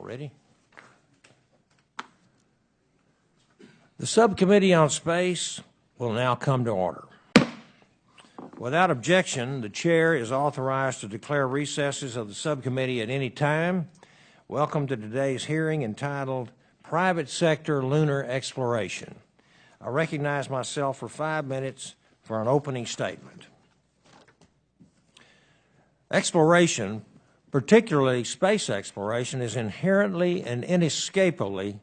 already. The Subcommittee on Space will now come to order. Without objection, the Chair is authorized to declare recesses of the Subcommittee at any time. Welcome to today's hearing entitled Private Sector Lunar Exploration. I recognize myself for 5 minutes for an opening statement. Exploration, particularly space exploration, is inherently and inescapably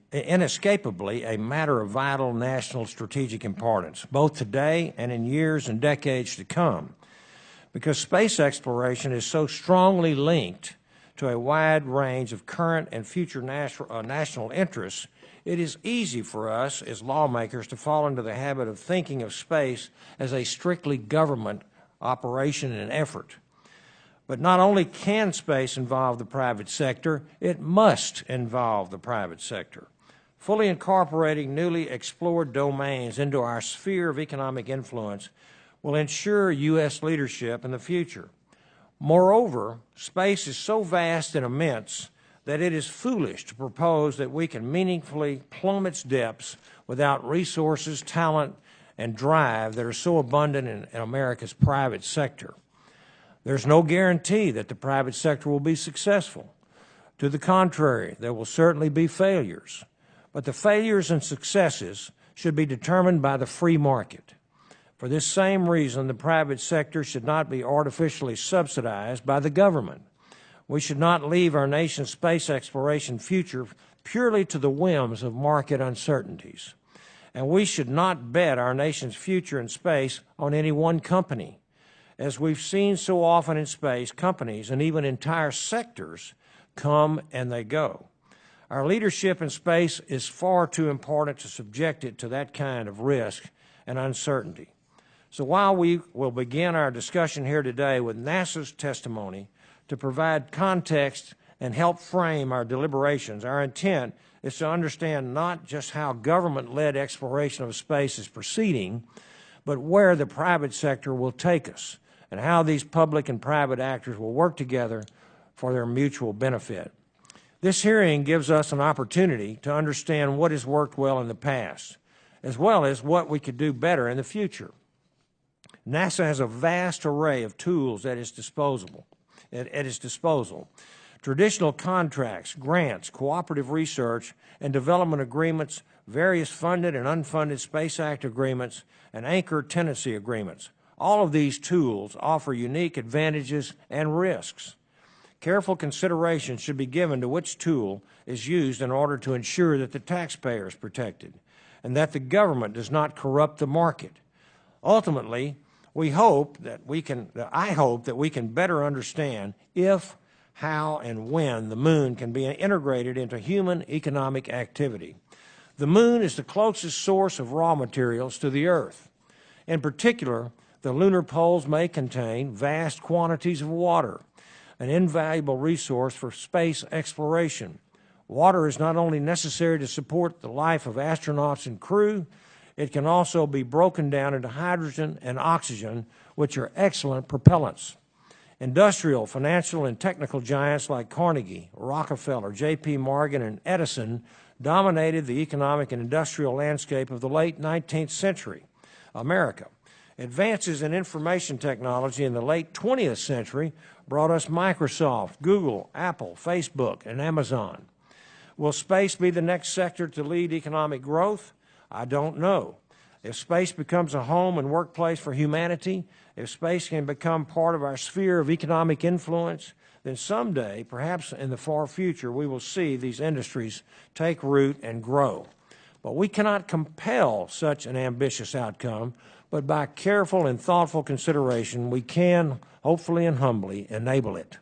a matter of vital national strategic importance, both today and in years and decades to come, because space exploration is so strongly linked to a wide range of current and future national interests. It is easy for us as lawmakers to fall into the habit of thinking of space as a strictly government operation and effort. But not only can space involve the private sector, it must involve the private sector. Fully incorporating newly explored domains into our sphere of economic influence will ensure U.S. leadership in the future. Moreover, space is so vast and immense that it is foolish to propose that we can meaningfully plumb its depths without resources, talent, and drive that are so abundant in America's private sector. There's no guarantee that the private sector will be successful. To the contrary, there will certainly be failures. But the failures and successes should be determined by the free market. For this same reason, the private sector should not be artificially subsidized by the government. We should not leave our nation's space exploration future purely to the whims of market uncertainties. And we should not bet our nation's future in space on any one company. As we've seen so often in space, companies and even entire sectors come and they go. Our leadership in space is far too important to subject it to that kind of risk and uncertainty. So while we will begin our discussion here today with NASA's testimony to provide context and help frame our deliberations, our intent is to understand not just how government-led exploration of space is proceeding, but where the private sector will take us, and how these public and private actors will work together for their mutual benefit. This hearing gives us an opportunity to understand what has worked well in the past, as well as what we could do better in the future. NASA has a vast array of tools at its disposal. Traditional contracts, grants, cooperative research, and development agreements, various funded and unfunded Space Act agreements, and anchor tenancy agreements. All of these tools offer unique advantages and risks. Careful consideration should be given to which tool is used in order to ensure that the taxpayer is protected and that the government does not corrupt the market. Ultimately, I hope that we can better understand if, how, and when the moon can be integrated into human economic activity. The moon is the closest source of raw materials to the Earth. In particular, the lunar poles may contain vast quantities of water, an invaluable resource for space exploration. Water is not only necessary to support the life of astronauts and crew, it can also be broken down into hydrogen and oxygen, which are excellent propellants. Industrial, financial, and technical giants like Carnegie, Rockefeller, J.P. Morgan, and Edison dominated the economic and industrial landscape of the late 19th century America. Advances in information technology in the late 20th century brought us Microsoft, Google, Apple, Facebook, and Amazon. Will space be the next sector to lead economic growth? I don't know. If space becomes a home and workplace for humanity, if space can become part of our sphere of economic influence, then someday, perhaps in the far future, we will see these industries take root and grow. But we cannot compel such an ambitious outcome, but by careful and thoughtful consideration, we can, hopefully and humbly, enable it.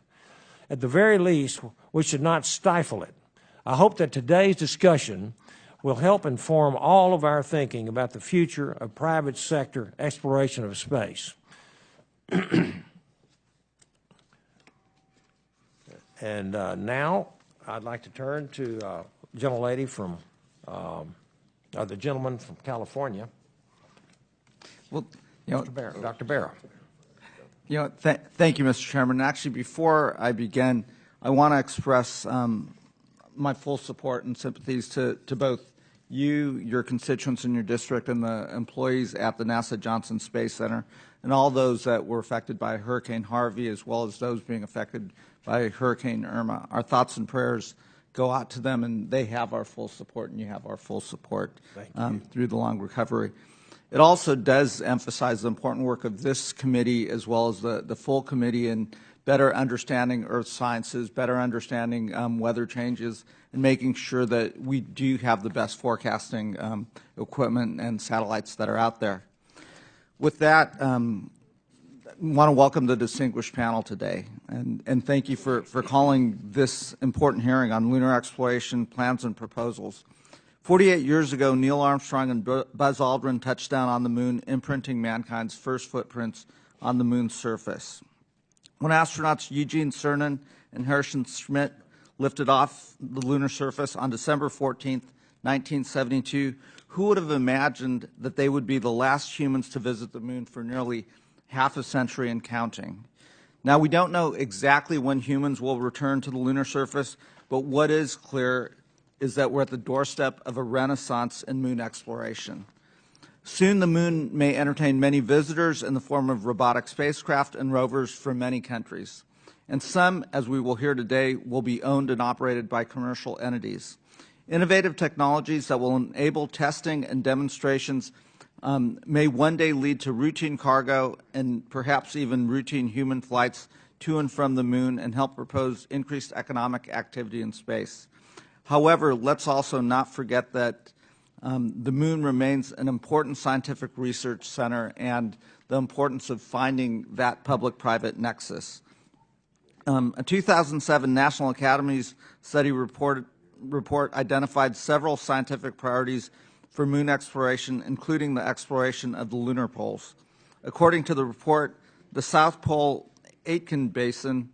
At the very least, we should not stifle it. I hope that today's discussion will help inform all of our thinking about the future of private sector exploration of space. And now I'd like to turn to the gentlelady from, the gentleman from California. Well, Dr. Barra. Thank you, Mr. Chairman. Actually, before I begin, I want to express my full support and sympathies to both you, your constituents in your district, and the employees at the NASA Johnson Space Center, and all those that were affected by Hurricane Harvey, as well as those being affected by Hurricane Irma. Our thoughts and prayers go out to them, and they have our full support, and you have our full support through the long recovery. It also does emphasize the important work of this committee as well as the full committee in better understanding earth sciences, better understanding weather changes, and making sure that we do have the best forecasting equipment and satellites that are out there. With that, I want to welcome the distinguished panel today, and thank you for calling this important hearing on lunar exploration plans and proposals. 48 years ago, Neil Armstrong and Buzz Aldrin touched down on the moon, imprinting mankind's first footprints on the moon's surface. When astronauts Eugene Cernan and Harrison Schmitt lifted off the lunar surface on December 14, 1972, who would have imagined that they would be the last humans to visit the moon for nearly half a century and counting? Now, we don't know exactly when humans will return to the lunar surface, but what is clear is that we're at the doorstep of a renaissance in moon exploration. Soon the moon may entertain many visitors in the form of robotic spacecraft and rovers from many countries. And some, as we will hear today, will be owned and operated by commercial entities. Innovative technologies that will enable testing and demonstrations may one day lead to routine cargo and perhaps even routine human flights to and from the moon and help propose increased economic activity in space. However, let's also not forget that the moon remains an important scientific research center and the importance of finding that public-private nexus. A 2007 National Academies study report identified several scientific priorities for moon exploration, including the exploration of the lunar poles. According to the report, the South Pole Aitken Basin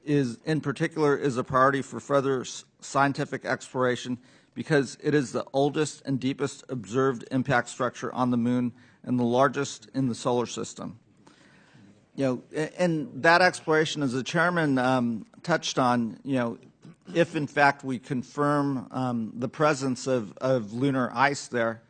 in particular is a priority for further scientific exploration because it is the oldest and deepest observed impact structure on the moon and the largest in the solar system. And that exploration, as the chairman touched on, if in fact we confirm the presence of lunar ice there,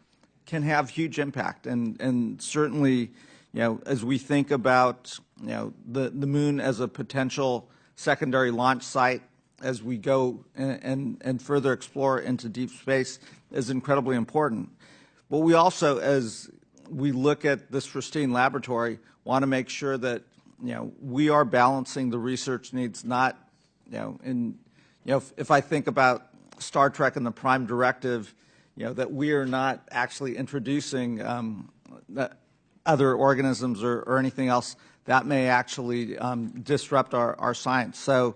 can have huge impact. And certainly, as we think about the moon as a potential secondary launch site as we go and further explore into deep space is incredibly important. But we also, as we look at this pristine laboratory, want to make sure that we are balancing the research needs, not if I think about Star Trek and the Prime Directive, that we are not actually introducing other organisms or anything else that may actually disrupt our science. So,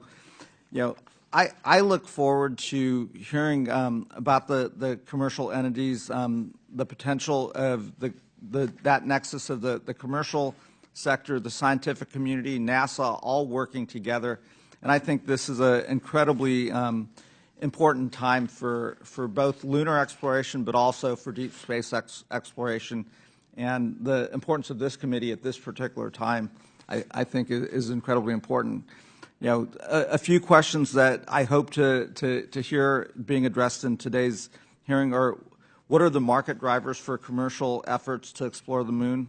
I look forward to hearing about the commercial entities, the potential of that nexus of the commercial sector, the scientific community, NASA, all working together. And I think this is an incredibly important time for both lunar exploration, but also for deep space exploration. And the importance of this committee at this particular time, I think, is incredibly important. A few questions that I hope to hear being addressed in today's hearing are, what are the market drivers for commercial efforts to explore the moon?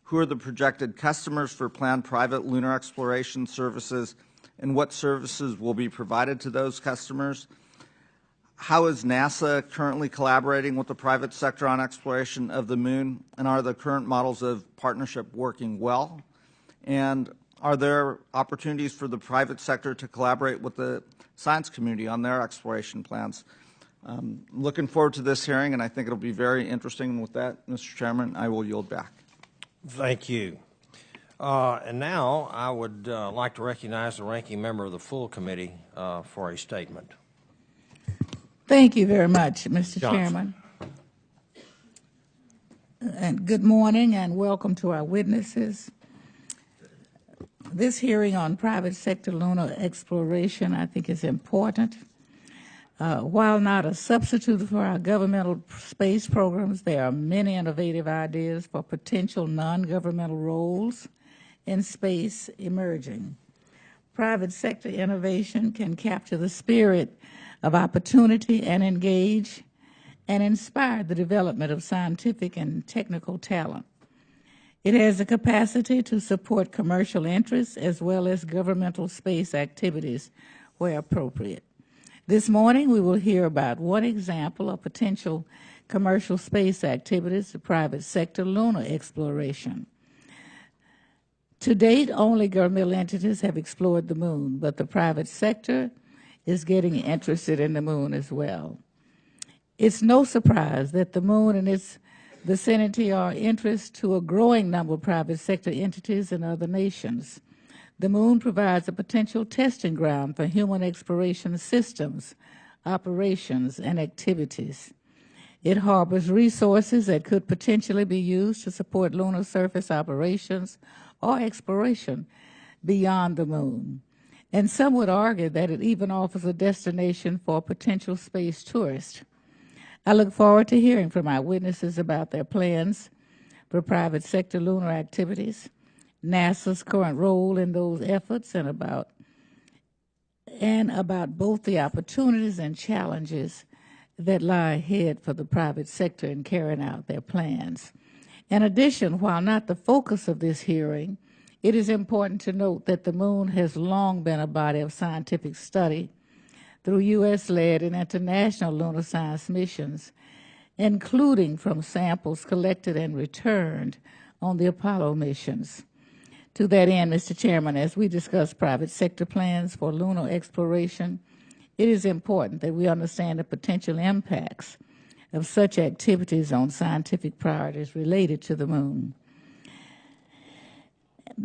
Who are the projected customers for planned private lunar exploration services, and what services will be provided to those customers? How is NASA currently collaborating with the private sector on exploration of the moon, and are the current models of partnership working well? And are there opportunities for the private sector to collaborate with the science community on their exploration plans? Looking forward to this hearing, and I think it'll be very interesting. And with that, Mr. Chairman, I will yield back. Thank you. And now I would like to recognize the ranking member of the full committee for a statement. Thank you very much, Mr. Johnson. Chairman. And good morning and welcome to our witnesses. This hearing on private sector lunar exploration, I think, is important. While not a substitute for our governmental space programs, there are many innovative ideas for potential non-governmental roles in space emerging. Private sector innovation can capture the spirit of opportunity and engage and inspire the development of scientific and technical talent. It has the capacity to support commercial interests as well as governmental space activities where appropriate. This morning, we will hear about one example of potential commercial space activities, the private sector lunar exploration. To date, only governmental entities have explored the moon, but the private sector is getting interested in the moon as well. It's no surprise that the moon and its vicinity are of interest to a growing number of private sector entities in other nations. The moon provides a potential testing ground for human exploration systems, operations, and activities. It harbors resources that could potentially be used to support lunar surface operations or exploration beyond the moon. And some would argue that it even offers a destination for potential space tourists. I look forward to hearing from our witnesses about their plans for private sector lunar activities, NASA's current role in those efforts, and about both the opportunities and challenges that lie ahead for the private sector in carrying out their plans. In addition, while not the focus of this hearing, it is important to note that the moon has long been a body of scientific study through U.S.-led and international lunar science missions, including from samples collected and returned on the Apollo missions. To that end, Mr. Chairman, as we discuss private sector plans for lunar exploration, it is important that we understand the potential impacts of such activities on scientific priorities related to the moon.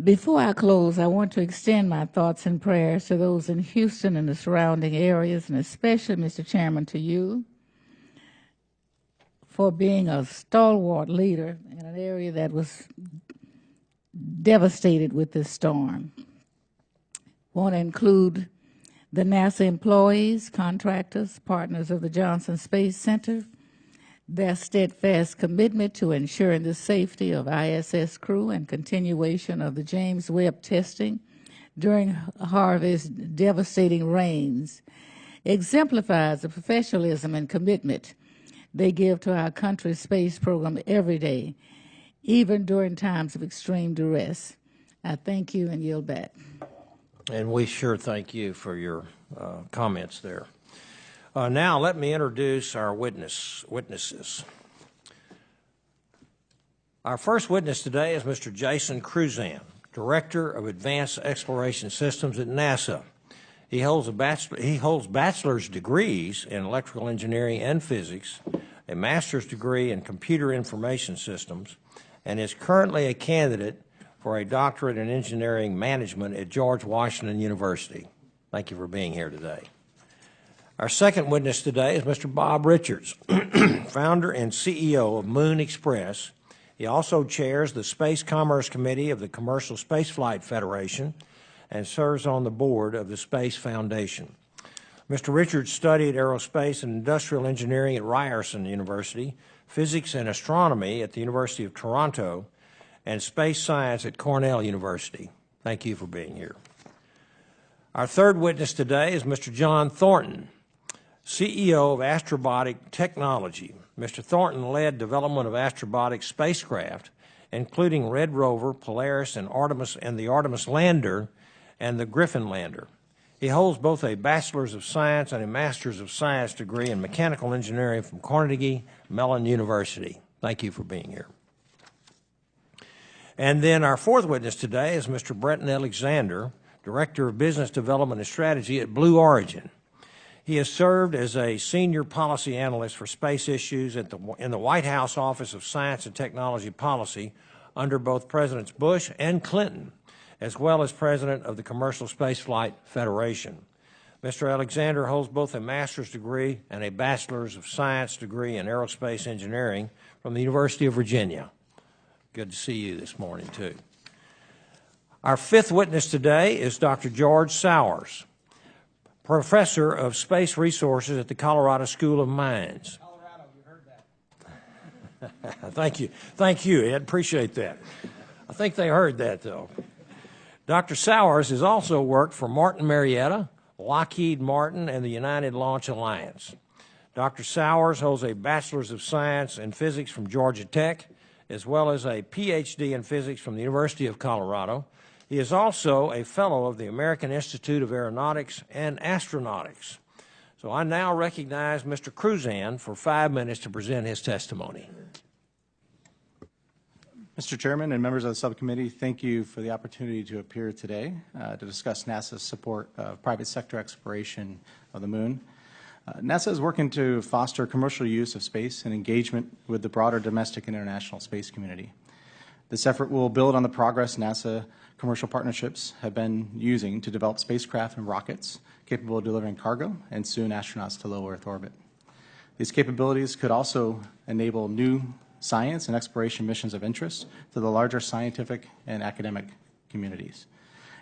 Before I close, I want to extend my thoughts and prayers to those in Houston and the surrounding areas, and especially, Mr. Chairman, to you for being a stalwart leader in an area that was devastated with this storm. I want to include the NASA employees, contractors, partners of the Johnson Space Center, their steadfast commitment to ensuring the safety of ISS crew and continuation of the James Webb testing during Harvey's devastating rains exemplifies the professionalism and commitment they give to our country's space program every day, even during times of extreme duress. I thank you and yield back. And we sure thank you for your comments there. Now let me introduce our witnesses. Our first witness today is Mr. Jason Crusan, Director of Advanced Exploration Systems at NASA. He holds bachelor's degrees in electrical engineering and physics, a master's degree in computer information systems, and is currently a candidate for a doctorate in engineering management at George Washington University. Thank you for being here today. Our second witness today is Mr. Bob Richards, founder and CEO of Moon Express. He also chairs the Space Commerce Committee of the Commercial Spaceflight Federation and serves on the board of the Space Foundation. Mr. Richards studied aerospace and industrial engineering at Ryerson University, physics and astronomy at the University of Toronto, and space science at Cornell University. Thank you for being here. Our third witness today is Mr. John Thornton, CEO of Astrobotic Technology. Mr. Thornton led development of Astrobotic spacecraft, including Red Rover, Polaris, and the Artemis lander and the Griffin lander. He holds both a Bachelor's of Science and a Master's of Science degree in Mechanical Engineering from Carnegie Mellon University. Thank you for being here. And then our fourth witness today is Mr. Bretton Alexander, Director of Business Development and Strategy at Blue Origin. He has served as a senior policy analyst for space issues in the White House Office of Science and Technology Policy under both Presidents Bush and Clinton, as well as president of the Commercial Spaceflight Federation. Mr. Alexander holds both a master's degree and a Bachelor's of Science degree in aerospace engineering from the University of Virginia. Good to see you this morning, too. Our fifth witness today is Dr. George Sowers, Professor of Space Resources at the Colorado School of Mines. Colorado, you heard that. Thank you. Thank you, Ed. Appreciate that. I think they heard that, though. Dr. Sowers has also worked for Martin Marietta, Lockheed Martin, and the United Launch Alliance. Dr. Sowers holds a Bachelor's of Science in Physics from Georgia Tech, as well as a PhD in Physics from the University of Colorado. He is also a Fellow of the American Institute of Aeronautics and Astronautics. So I now recognize Mr. Crusan for 5 minutes to present his testimony. Mr. Chairman and members of the subcommittee, thank you for the opportunity to appear today to discuss NASA's support of private sector exploration of the moon. NASA is working to foster commercial use of space and engagement with the broader domestic and international space community. This effort will build on the progress NASA commercial partnerships have been using to develop spacecraft and rockets capable of delivering cargo and soon astronauts to low Earth orbit. These capabilities could also enable new science and exploration missions of interest to the larger scientific and academic communities,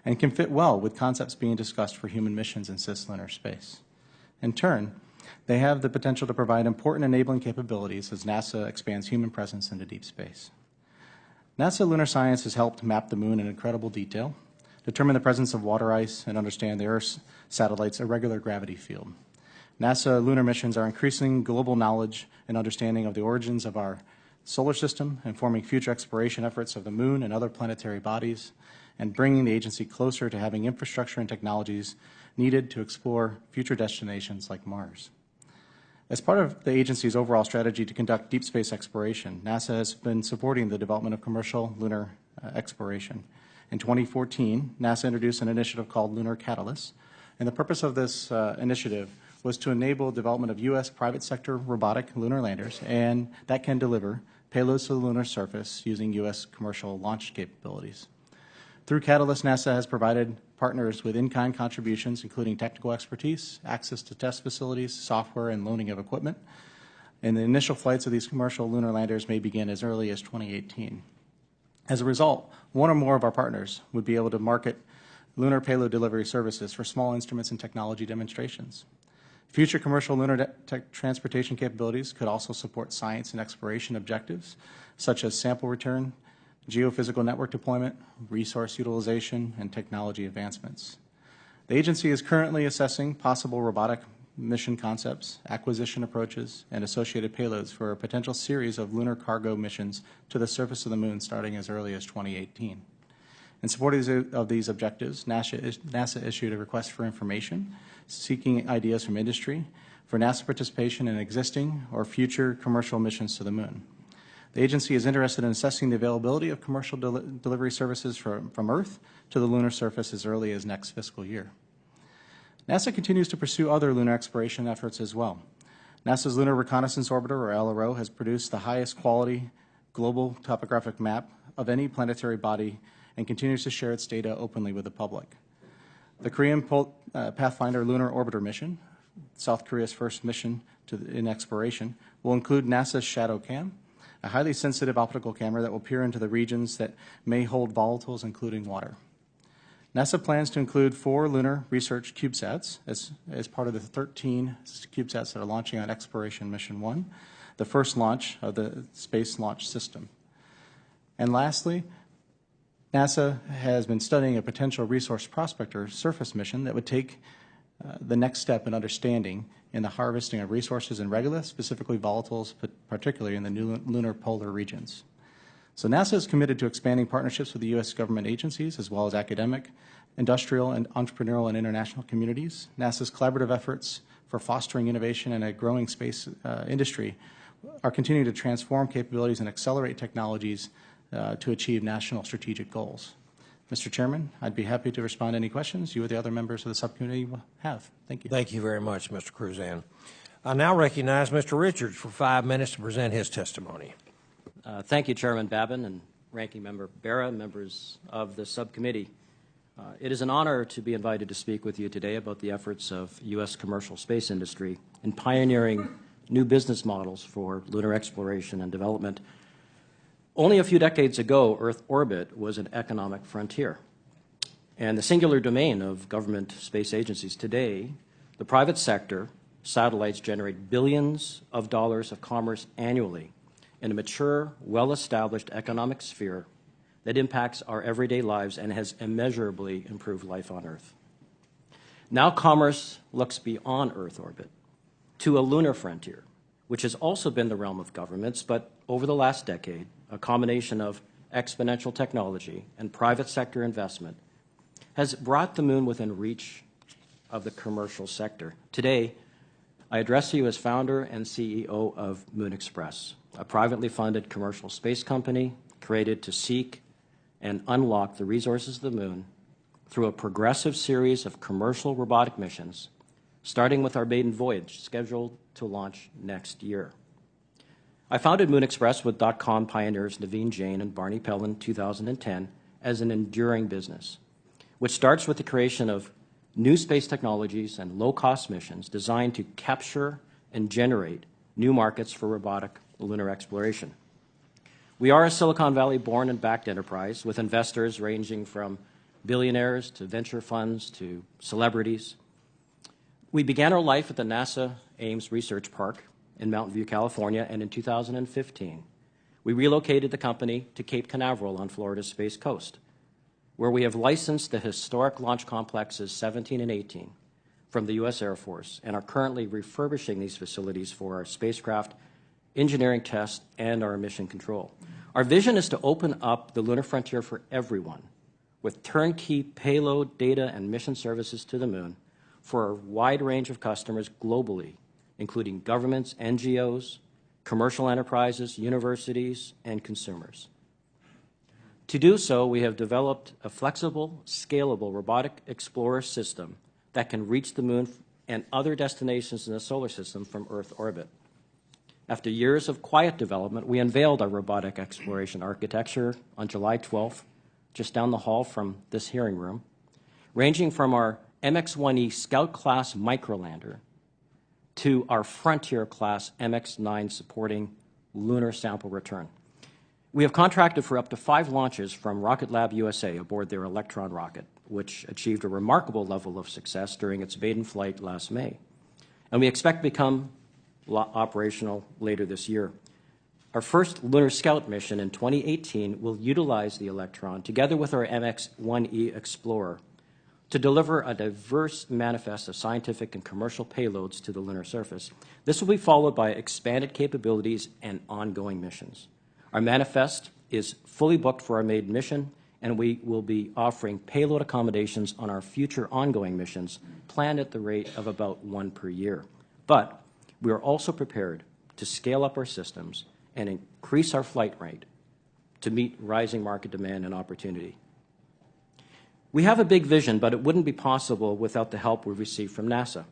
and can fit well with concepts being discussed for human missions in cislunar space. In turn, they have the potential to provide important enabling capabilities as NASA expands human presence into deep space. NASA Lunar Science has helped map the moon in incredible detail, determine the presence of water ice, and understand the Earth's satellite's irregular gravity field. NASA lunar missions are increasing global knowledge and understanding of the origins of our solar system, informing future exploration efforts of the moon and other planetary bodies, and bringing the agency closer to having infrastructure and technologies needed to explore future destinations like Mars. As part of the agency's overall strategy to conduct deep space exploration, NASA has been supporting the development of commercial lunar exploration. In 2014, NASA introduced an initiative called Lunar Catalyst, and the purpose of this initiative was to enable development of U.S. private sector robotic lunar landers, and that can deliver payloads to the lunar surface using U.S. commercial launch capabilities. Through Catalyst, NASA has provided partners with in-kind contributions, including technical expertise, access to test facilities, software, and loaning of equipment. And the initial flights of these commercial lunar landers may begin as early as 2018. As a result, one or more of our partners would be able to market lunar payload delivery services for small instruments and technology demonstrations. Future commercial lunar transportation capabilities could also support science and exploration objectives, such as sample return, geophysical network deployment, resource utilization, and technology advancements. The agency is currently assessing possible robotic mission concepts, acquisition approaches, and associated payloads for a potential series of lunar cargo missions to the surface of the moon starting as early as 2018. In support of these objectives, NASA issued a request for information seeking ideas from industry for NASA participation in existing or future commercial missions to the moon. The agency is interested in assessing the availability of commercial delivery services from Earth to the lunar surface as early as next fiscal year. NASA continues to pursue other lunar exploration efforts as well. NASA's Lunar Reconnaissance Orbiter, or LRO, has produced the highest quality global topographic map of any planetary body and continues to share its data openly with the public. The Korean Pathfinder Lunar Orbiter mission, South Korea's first mission in exploration, will include NASA's ShadowCam, a highly sensitive optical camera that will peer into the regions that may hold volatiles, including water. NASA plans to include 4 lunar research CubeSats as part of the 13 CubeSats that are launching on Exploration Mission 1, the first launch of the Space Launch System. And lastly, NASA has been studying a potential resource prospector surface mission that would take the next step in understanding in the harvesting of resources in regolith, specifically volatiles, but particularly in the new lunar polar regions. So NASA is committed to expanding partnerships with the U.S. government agencies, as well as academic, industrial, and entrepreneurial and international communities. NASA's collaborative efforts for fostering innovation in a growing space industry are continuing to transform capabilities and accelerate technologies to achieve national strategic goals. Mr. Chairman, I'd be happy to respond to any questions you or the other members of the subcommittee have. Thank you. Thank you very much, Mr. Crusan. I now recognize Mr. Richards for 5 minutes to present his testimony. Thank you, Chairman Babin and Ranking Member Barra, members of the subcommittee. It is an honor to be invited to speak with you today about the efforts of U.S. commercial space industry in pioneering new business models for lunar exploration and development. Only a few decades ago, Earth orbit was an economic frontier. And the singular domain of government space agencies today, the private sector, satellites generate billions of dollars of commerce annually in a mature, well-established economic sphere that impacts our everyday lives and has immeasurably improved life on Earth. Now commerce looks beyond Earth orbit to a lunar frontier, which has also been the realm of governments, but over the last decade, a combination of exponential technology and private sector investment has brought the moon within reach of the commercial sector. Today, I address you as founder and CEO of Moon Express, a privately funded commercial space company created to seek and unlock the resources of the moon through a progressive series of commercial robotic missions, starting with our maiden voyage scheduled to launch next year. I founded Moon Express with .com pioneers Naveen Jain and Barney Pell in 2010 as an enduring business, which starts with the creation of new space technologies and low-cost missions designed to capture and generate new markets for robotic lunar exploration. We are a Silicon Valley-born and backed enterprise with investors ranging from billionaires to venture funds to celebrities. We began our life at the NASA Ames Research Park in Mountain View, California, and in 2015, we relocated the company to Cape Canaveral on Florida's Space Coast, where we have licensed the historic launch complexes 17 and 18 from the U.S. Air Force and are currently refurbishing these facilities for our spacecraft engineering test and our mission control. Our vision is to open up the lunar frontier for everyone with turnkey payload, data, and mission services to the moon for a wide range of customers globally, including governments, NGOs, commercial enterprises, universities, and consumers. To do so, we have developed a flexible, scalable robotic explorer system that can reach the moon and other destinations in the solar system from Earth orbit. After years of quiet development, we unveiled our robotic exploration architecture on July 12th, just down the hall from this hearing room, ranging from our MX-1E Scout-class microlander to our Frontier-class MX-9 supporting lunar sample return. We have contracted for up to 5 launches from Rocket Lab USA aboard their Electron rocket, which achieved a remarkable level of success during its maiden flight last May. And we expect to become operational later this year. Our first Lunar Scout mission in 2018 will utilize the Electron together with our MX-1E Explorer to deliver a diverse manifest of scientific and commercial payloads to the lunar surface. This will be followed by expanded capabilities and ongoing missions. Our manifest is fully booked for our maiden mission, and we will be offering payload accommodations on our future ongoing missions, planned at the rate of about 1 per year. But we are also prepared to scale up our systems and increase our flight rate to meet rising market demand and opportunity. We have a big vision, but it wouldn't be possible without the help we've received from NASA.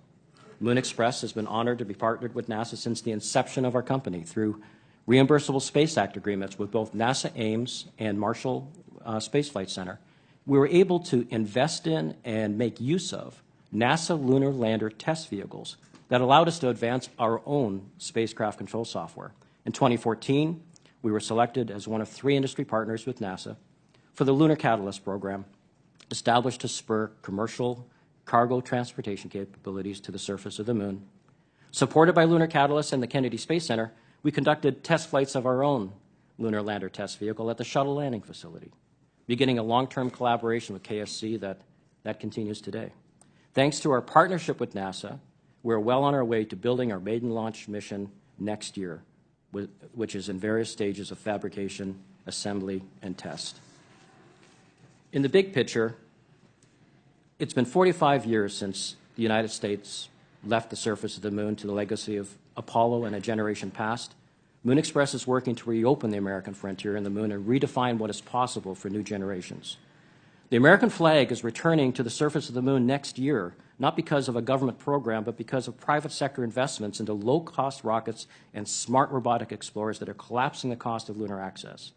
Moon Express has been honored to be partnered with NASA since the inception of our company through reimbursable Space Act agreements with both NASA Ames and Marshall Space Flight Center. We were able to invest in and make use of NASA lunar lander test vehicles that allowed us to advance our own spacecraft control software. In 2014, we were selected as one of 3 industry partners with NASA for the Lunar Catalyst program, established to spur commercial cargo transportation capabilities to the surface of the moon. Supported by Lunar Catalyst and the Kennedy Space Center, we conducted test flights of our own lunar lander test vehicle at the shuttle landing facility, beginning a long-term collaboration with KSC that continues today. Thanks to our partnership with NASA, we're well on our way to building our maiden launch mission next year, which is in various stages of fabrication, assembly, and test. In the big picture, it's been 45 years since the United States left the surface of the moon to the legacy of Apollo and a generation past. Moon Express is working to reopen the American frontier in the moon and redefine what is possible for new generations. The American flag is returning to the surface of the moon next year, not because of a government program, but because of private sector investments into low-cost rockets and smart robotic explorers that are collapsing the cost of lunar access.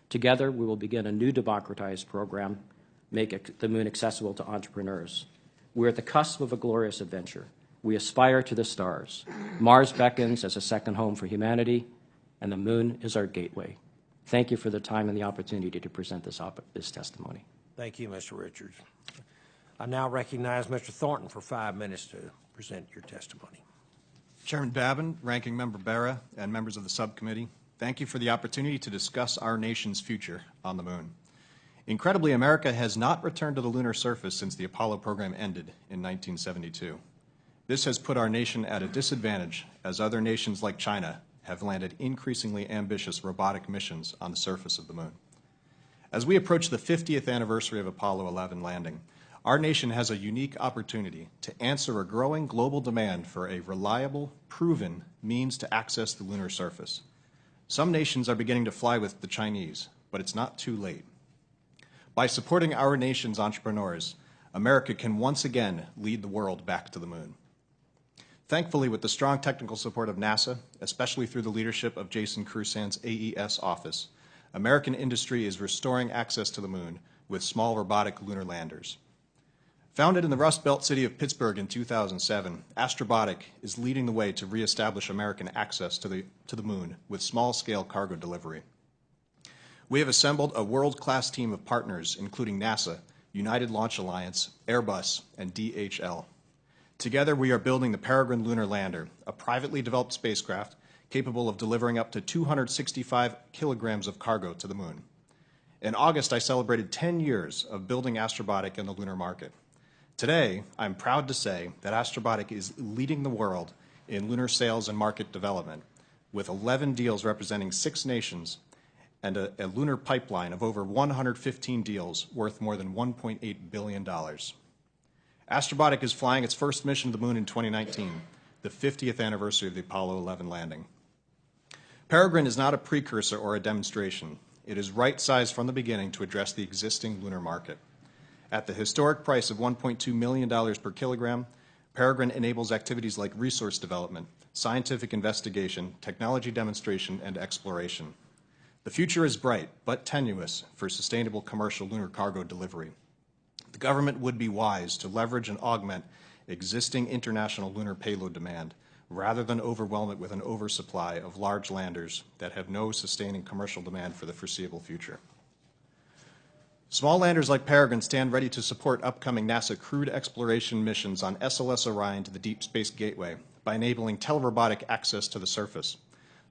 Together, we will begin a new democratized program, make the moon accessible to entrepreneurs. We're at the cusp of a glorious adventure. We aspire to the stars. Mars beckons as a second home for humanity, and the moon is our gateway. Thank you for the time and the opportunity to present this testimony. Thank you, Mr. Richards. I now recognize Mr. Thornton for 5 minutes to present your testimony. Chairman Babin, Ranking Member Berra, and members of the subcommittee, thank you for the opportunity to discuss our nation's future on the moon. Incredibly, America has not returned to the lunar surface since the Apollo program ended in 1972. This has put our nation at a disadvantage, as other nations like China have landed increasingly ambitious robotic missions on the surface of the moon. As we approach the 50th anniversary of Apollo 11 landing, our nation has a unique opportunity to answer a growing global demand for a reliable, proven means to access the lunar surface. Some nations are beginning to fly with the Chinese, but it's not too late. By supporting our nation's entrepreneurs, America can once again lead the world back to the moon. Thankfully, with the strong technical support of NASA, especially through the leadership of Jason Crusan's AES office, American industry is restoring access to the moon with small robotic lunar landers. Founded in the Rust Belt city of Pittsburgh in 2007, Astrobotic is leading the way to reestablish American access to the moon with small-scale cargo delivery. We have assembled a world-class team of partners, including NASA, United Launch Alliance, Airbus, and DHL. Together, we are building the Peregrine Lunar Lander, a privately developed spacecraft capable of delivering up to 265 kilograms of cargo to the moon. In August, I celebrated 10 years of building Astrobotic in the lunar market. Today, I'm proud to say that Astrobotic is leading the world in lunar sales and market development, with 11 deals representing 6 nations and a lunar pipeline of over 115 deals worth more than $1.8 billion. Astrobotic is flying its first mission to the moon in 2019, the 50th anniversary of the Apollo 11 landing. Peregrine is not a precursor or a demonstration. It is right-sized from the beginning to address the existing lunar market. At the historic price of $1.2 million per kilogram, Peregrine enables activities like resource development, scientific investigation, technology demonstration, and exploration. The future is bright, but tenuous, for sustainable commercial lunar cargo delivery. The government would be wise to leverage and augment existing international lunar payload demand, rather than overwhelm it with an oversupply of large landers that have no sustaining commercial demand for the foreseeable future. Small landers like Peregrine stand ready to support upcoming NASA crewed exploration missions on SLS Orion to the Deep Space Gateway by enabling telerobotic access to the surface.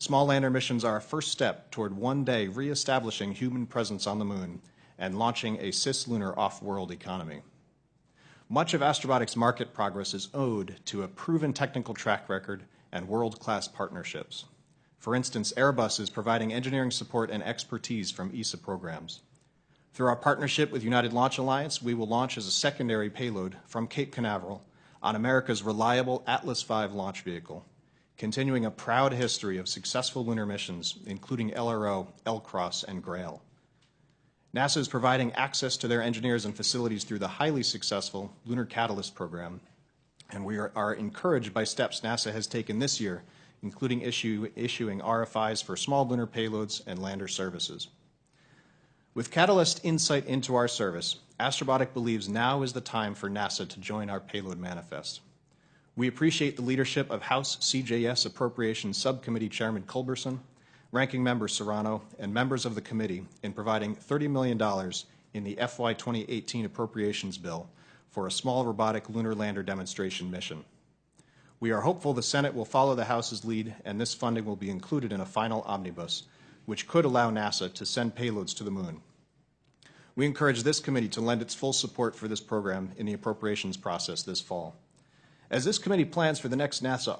Small lander missions are a first step toward one day reestablishing human presence on the moon and launching a cislunar off-world economy. Much of Astrobotic's market progress is owed to a proven technical track record and world-class partnerships. For instance, Airbus is providing engineering support and expertise from ESA programs. Through our partnership with United Launch Alliance, we will launch as a secondary payload from Cape Canaveral on America's reliable Atlas V launch vehicle, continuing a proud history of successful lunar missions, including LRO, LCROSS, and GRAIL. NASA is providing access to their engineers and facilities through the highly successful Lunar Catalyst program, and we are encouraged by steps NASA has taken this year, including issuing RFIs for small lunar payloads and lander services. With Catalyst insight into our service, Astrobotic believes now is the time for NASA to join our payload manifest. We appreciate the leadership of House CJS Appropriations Subcommittee Chairman Culberson, Ranking Member Serrano, and members of the committee in providing $30 million in the FY 2018 appropriations bill for a small robotic lunar lander demonstration mission. We are hopeful the Senate will follow the House's lead, and this funding will be included in a final omnibus, which could allow NASA to send payloads to the moon. We encourage this committee to lend its full support for this program in the appropriations process this fall. As this committee plans for the next NASA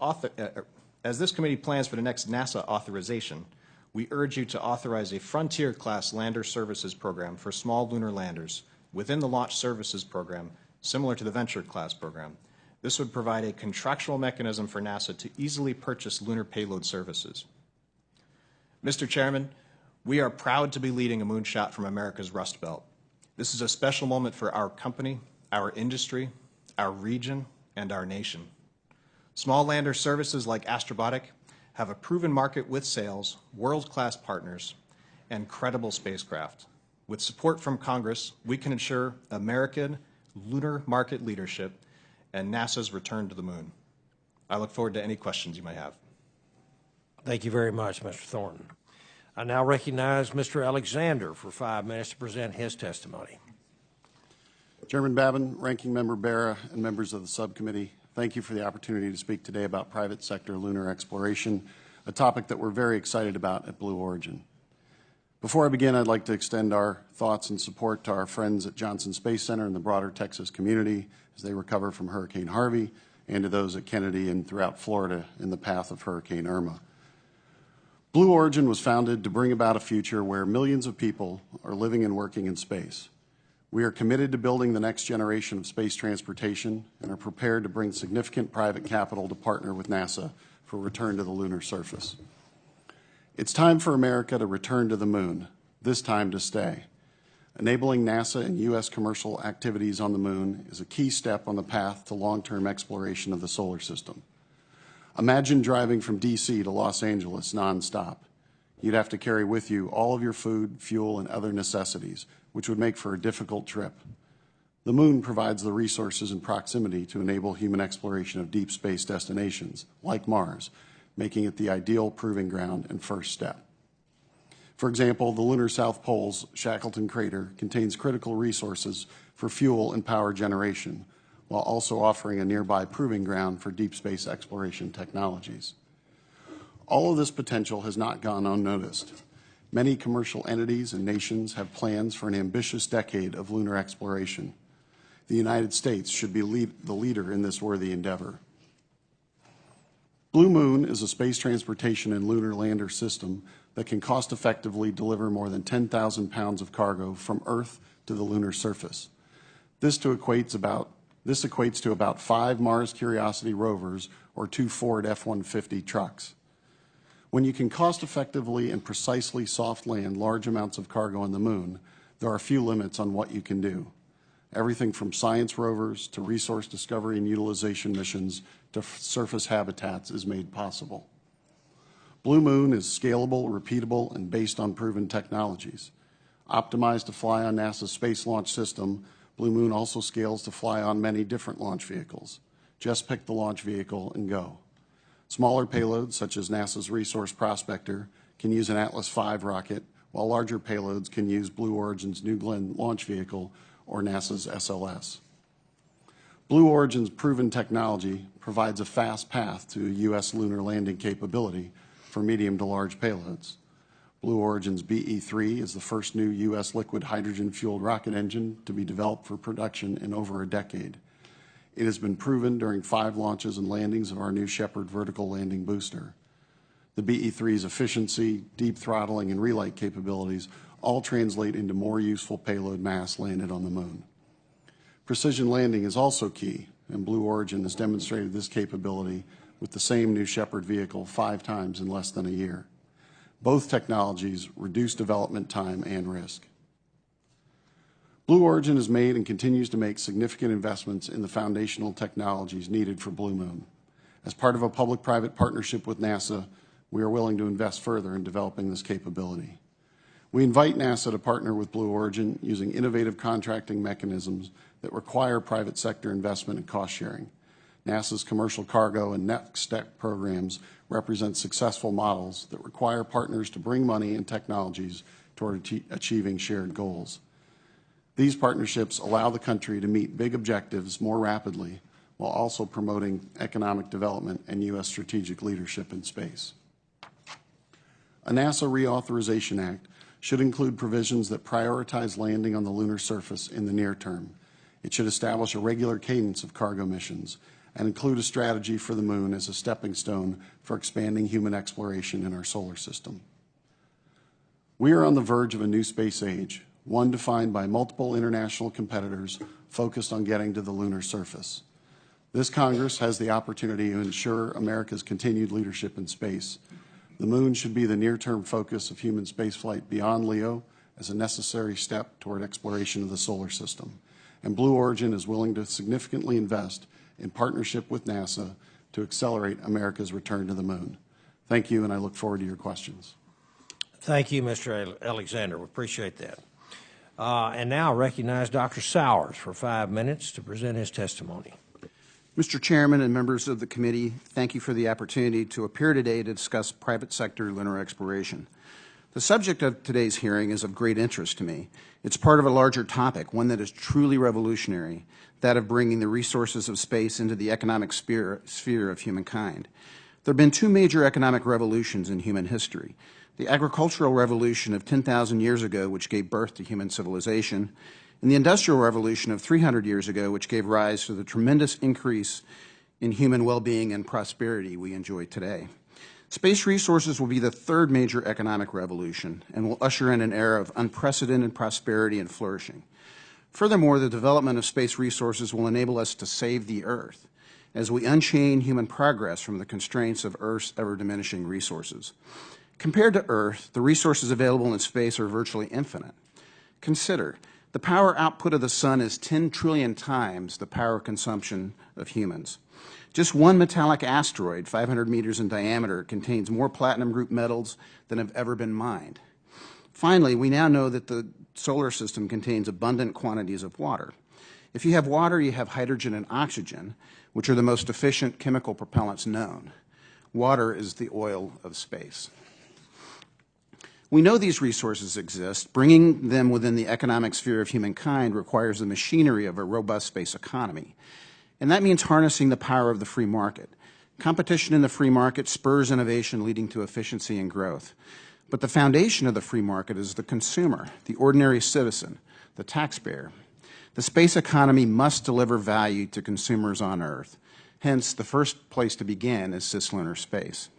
authorization, we urge you to authorize a Frontier-class lander services program for small lunar landers within the Launch Services Program, similar to the Venture-class program. This would provide a contractual mechanism for NASA to easily purchase lunar payload services. Mr. Chairman, we are proud to be leading a moonshot from America's Rust Belt. This is a special moment for our company, our industry, our region, and our nation. Small lander services like Astrobotic have a proven market with sales, world-class partners, and credible spacecraft. With support from Congress, we can ensure American lunar market leadership and NASA's return to the moon. I look forward to any questions you may have. Thank you very much, Mr. Thornton. I now recognize Mr. Alexander for 5 minutes to present his testimony. Chairman Babin, Ranking Member Bera, and members of the subcommittee, thank you for the opportunity to speak today about private sector lunar exploration, a topic that we're very excited about at Blue Origin. Before I begin, I'd like to extend our thoughts and support to our friends at Johnson Space Center and the broader Texas community as they recover from Hurricane Harvey, and to those at Kennedy and throughout Florida in the path of Hurricane Irma. Blue Origin was founded to bring about a future where millions of people are living and working in space. We are committed to building the next generation of space transportation and are prepared to bring significant private capital to partner with NASA for return to the lunar surface. It's time for America to return to the moon, this time to stay. Enabling NASA and U.S. commercial activities on the moon is a key step on the path to long-term exploration of the solar system. Imagine driving from D.C. to Los Angeles nonstop. You'd have to carry with you all of your food, fuel, and other necessities, which would make for a difficult trip. The moon provides the resources and proximity to enable human exploration of deep space destinations, like Mars, making it the ideal proving ground and first step. For example, the lunar South Pole's Shackleton crater contains critical resources for fuel and power generation, while also offering a nearby proving ground for deep space exploration technologies. All of this potential has not gone unnoticed. Many commercial entities and nations have plans for an ambitious decade of lunar exploration. The United States should be the leader in this worthy endeavor. Blue Moon is a space transportation and lunar lander system that can cost-effectively deliver more than 10,000 pounds of cargo from Earth to the lunar surface. This equates to about 5 Mars Curiosity rovers or 2 Ford F-150 trucks. When you can cost-effectively and precisely soft land large amounts of cargo on the moon, there are few limits on what you can do. Everything from science rovers to resource discovery and utilization missions to surface habitats is made possible. Blue Moon is scalable, repeatable, and based on proven technologies. Optimized to fly on NASA's Space Launch System, Blue Moon also scales to fly on many different launch vehicles. Just pick the launch vehicle and go. Smaller payloads, such as NASA's Resource Prospector, can use an Atlas V rocket, while larger payloads can use Blue Origin's New Glenn launch vehicle or NASA's SLS. Blue Origin's proven technology provides a fast path to a U.S. lunar landing capability for medium to large payloads. Blue Origin's BE-3 is the first new U.S. liquid hydrogen-fueled rocket engine to be developed for production in over a decade. It has been proven during 5 launches and landings of our new Shepard vertical landing booster. The BE-3's efficiency, deep throttling, and relight capabilities all translate into more useful payload mass landed on the moon. Precision landing is also key, and Blue Origin has demonstrated this capability with the same new Shepard vehicle 5 times in less than a year. Both technologies reduce development time and risk. Blue Origin has made and continues to make significant investments in the foundational technologies needed for Blue Moon. As part of a public-private partnership with NASA, we are willing to invest further in developing this capability. We invite NASA to partner with Blue Origin using innovative contracting mechanisms that require private sector investment and cost sharing. NASA's commercial cargo and next step programs represent successful models that require partners to bring money and technologies toward achieving shared goals. These partnerships allow the country to meet big objectives more rapidly while also promoting economic development and U.S. strategic leadership in space. A NASA Reauthorization Act should include provisions that prioritize landing on the lunar surface in the near term. It should establish a regular cadence of cargo missions and include a strategy for the moon as a stepping stone for expanding human exploration in our solar system. We are on the verge of a new space age, one defined by multiple international competitors focused on getting to the lunar surface. This Congress has the opportunity to ensure America's continued leadership in space. The moon should be the near-term focus of human spaceflight beyond LEO as a necessary step toward exploration of the solar system. And Blue Origin is willing to significantly invest in partnership with NASA to accelerate America's return to the moon. Thank you, and I look forward to your questions. Thank you, Mr. Alexander. We appreciate that. And now I recognize Dr. Sowers for 5 minutes to present his testimony. Mr. Chairman and members of the committee, thank you for the opportunity to appear today to discuss private sector lunar exploration. The subject of today's hearing is of great interest to me. It's part of a larger topic, one that is truly revolutionary, that of bringing the resources of space into the economic sphere of humankind. There have been 2 major economic revolutions in human history: the agricultural revolution of 10,000 years ago, which gave birth to human civilization, and the Industrial Revolution of 300 years ago, which gave rise to the tremendous increase in human well-being and prosperity we enjoy today. Space resources will be the third major economic revolution and will usher in an era of unprecedented prosperity and flourishing. Furthermore, the development of space resources will enable us to save the Earth as we unchain human progress from the constraints of Earth's ever-diminishing resources. Compared to Earth, the resources available in space are virtually infinite. Consider, the power output of the Sun is 10 trillion times the power consumption of humans. Just one metallic asteroid, 500 meters in diameter, contains more platinum group metals than have ever been mined. Finally, we now know that the solar system contains abundant quantities of water. If you have water, you have hydrogen and oxygen, which are the most efficient chemical propellants known. Water is the oil of space. We know these resources exist. Bringing them within the economic sphere of humankind requires the machinery of a robust space economy. And that means harnessing the power of the free market. Competition in the free market spurs innovation, leading to efficiency and growth. But the foundation of the free market is the consumer, the ordinary citizen, the taxpayer. The space economy must deliver value to consumers on Earth. Hence, the first place to begin is cislunar space.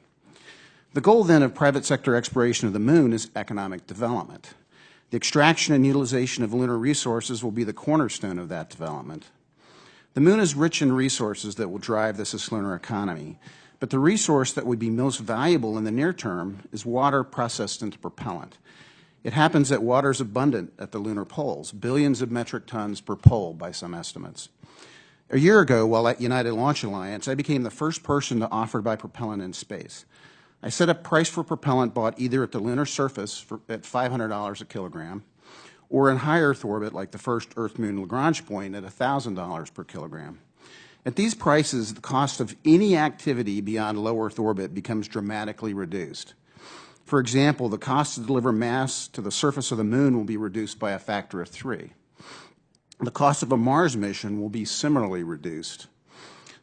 The goal, then, of private sector exploration of the Moon is economic development. The extraction and utilization of lunar resources will be the cornerstone of that development. The Moon is rich in resources that will drive the cislunar economy, but the resource that would be most valuable in the near term is water processed into propellant. It happens that water is abundant at the lunar poles, billions of metric tons per pole by some estimates. A year ago, while at United Launch Alliance, I became the first person to offer to buy propellant in space. I set a price for propellant bought either at the lunar surface at $500 a kilogram, or in high Earth orbit, like the first Earth-Moon Lagrange point, at $1,000 per kilogram. At these prices, the cost of any activity beyond low Earth orbit becomes dramatically reduced. For example, the cost to deliver mass to the surface of the Moon will be reduced by a factor of 3. The cost of a Mars mission will be similarly reduced.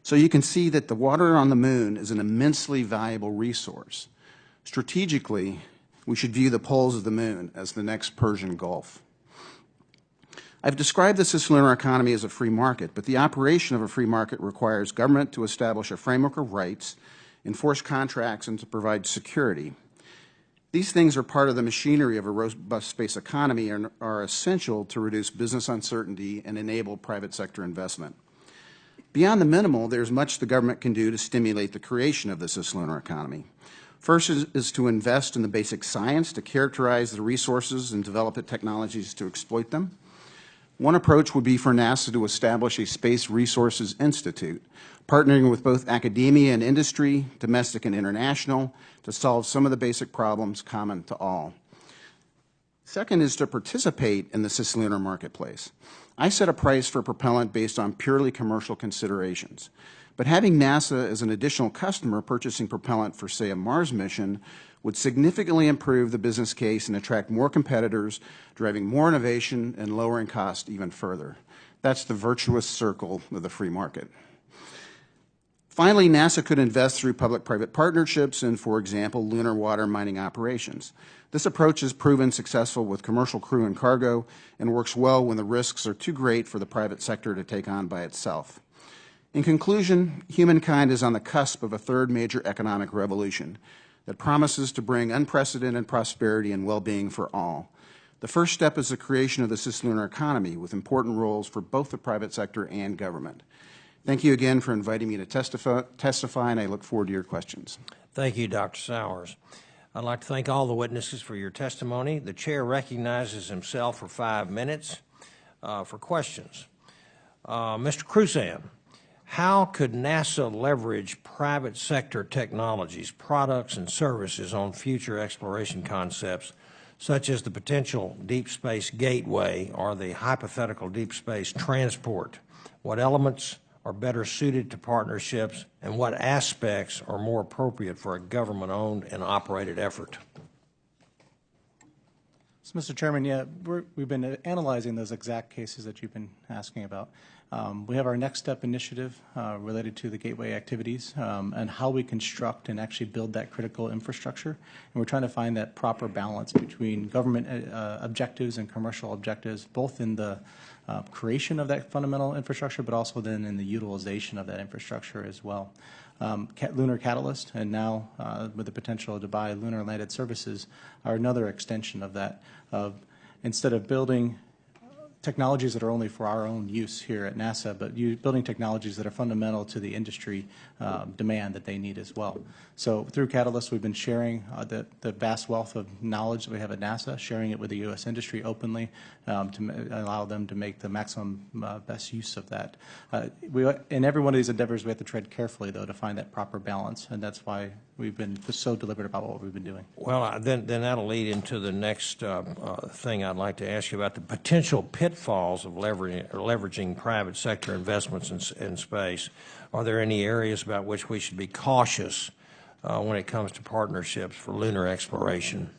So you can see that the water on the Moon is an immensely valuable resource. Strategically, we should view the poles of the Moon as the next Persian Gulf. I've described the cislunar economy as a free market, but the operation of a free market requires government to establish a framework of rights, enforce contracts, and to provide security. These things are part of the machinery of a robust space economy and are essential to reduce business uncertainty and enable private sector investment. Beyond the minimal, there's much the government can do to stimulate the creation of the cislunar economy. First is to invest in the basic science to characterize the resources and develop the technologies to exploit them. One approach would be for NASA to establish a Space Resources Institute, partnering with both academia and industry, domestic and international, to solve some of the basic problems common to all. Second is to participate in the cislunar marketplace. I set a price for propellant based on purely commercial considerations. But having NASA as an additional customer purchasing propellant for, say, a Mars mission would significantly improve the business case and attract more competitors, driving more innovation and lowering cost even further. That's the virtuous circle of the free market. Finally, NASA could invest through public-private partnerships in, for example, lunar water mining operations. This approach has proven successful with commercial crew and cargo and works well when the risks are too great for the private sector to take on by itself. In conclusion, humankind is on the cusp of a third major economic revolution that promises to bring unprecedented prosperity and well-being for all. The first step is the creation of the cislunar economy with important roles for both the private sector and government. Thank you again for inviting me to testify, and I look forward to your questions. Thank you, Dr. Sowers. I'd like to thank all the witnesses for your testimony. The chair recognizes himself for 5 minutes for questions. Mr. Crusan, how could NASA leverage private sector technologies, products, and services on future exploration concepts, such as the potential deep space gateway or the hypothetical deep space transport? What elements are better suited to partnerships, and what aspects are more appropriate for a government-owned and operated effort? So, Mr. Chairman, yeah, we've been analyzing those exact cases that you've been asking about. We have our next step initiative related to the gateway activities and how we construct and actually build that critical infrastructure. And we're trying to find that proper balance between government objectives and commercial objectives, both in the creation of that fundamental infrastructure, but also then in the utilization of that infrastructure as well. Lunar Catalyst, and now with the potential to buy lunar landed services, are another extension of that. Instead of building technologies that are only for our own use here at NASA, but building technologies that are fundamental to the industry demand that they need as well. So through Catalyst, we've been sharing the vast wealth of knowledge that we have at NASA, sharing it with the U.S. industry openly to allow them to make the maximum best use of that. In every one of these endeavors, we have to tread carefully, though, to find that proper balance, and that's why we've been so deliberate about what we've been doing. Well, then that'll lead into the next thing I'd like to ask you about, the potential pitfalls of leveraging private sector investments in space. Are there any areas about which we should be cautious when it comes to partnerships for lunar exploration?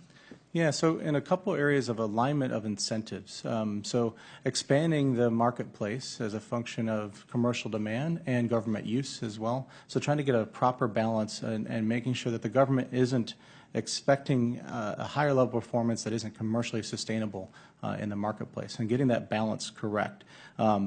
Yeah, so in a couple areas of alignment of incentives. So expanding the marketplace as a function of commercial demand and government use as well. So trying to get a proper balance and making sure that the government isn't expecting a higher level of performance that isn't commercially sustainable in the marketplace, and getting that balance correct.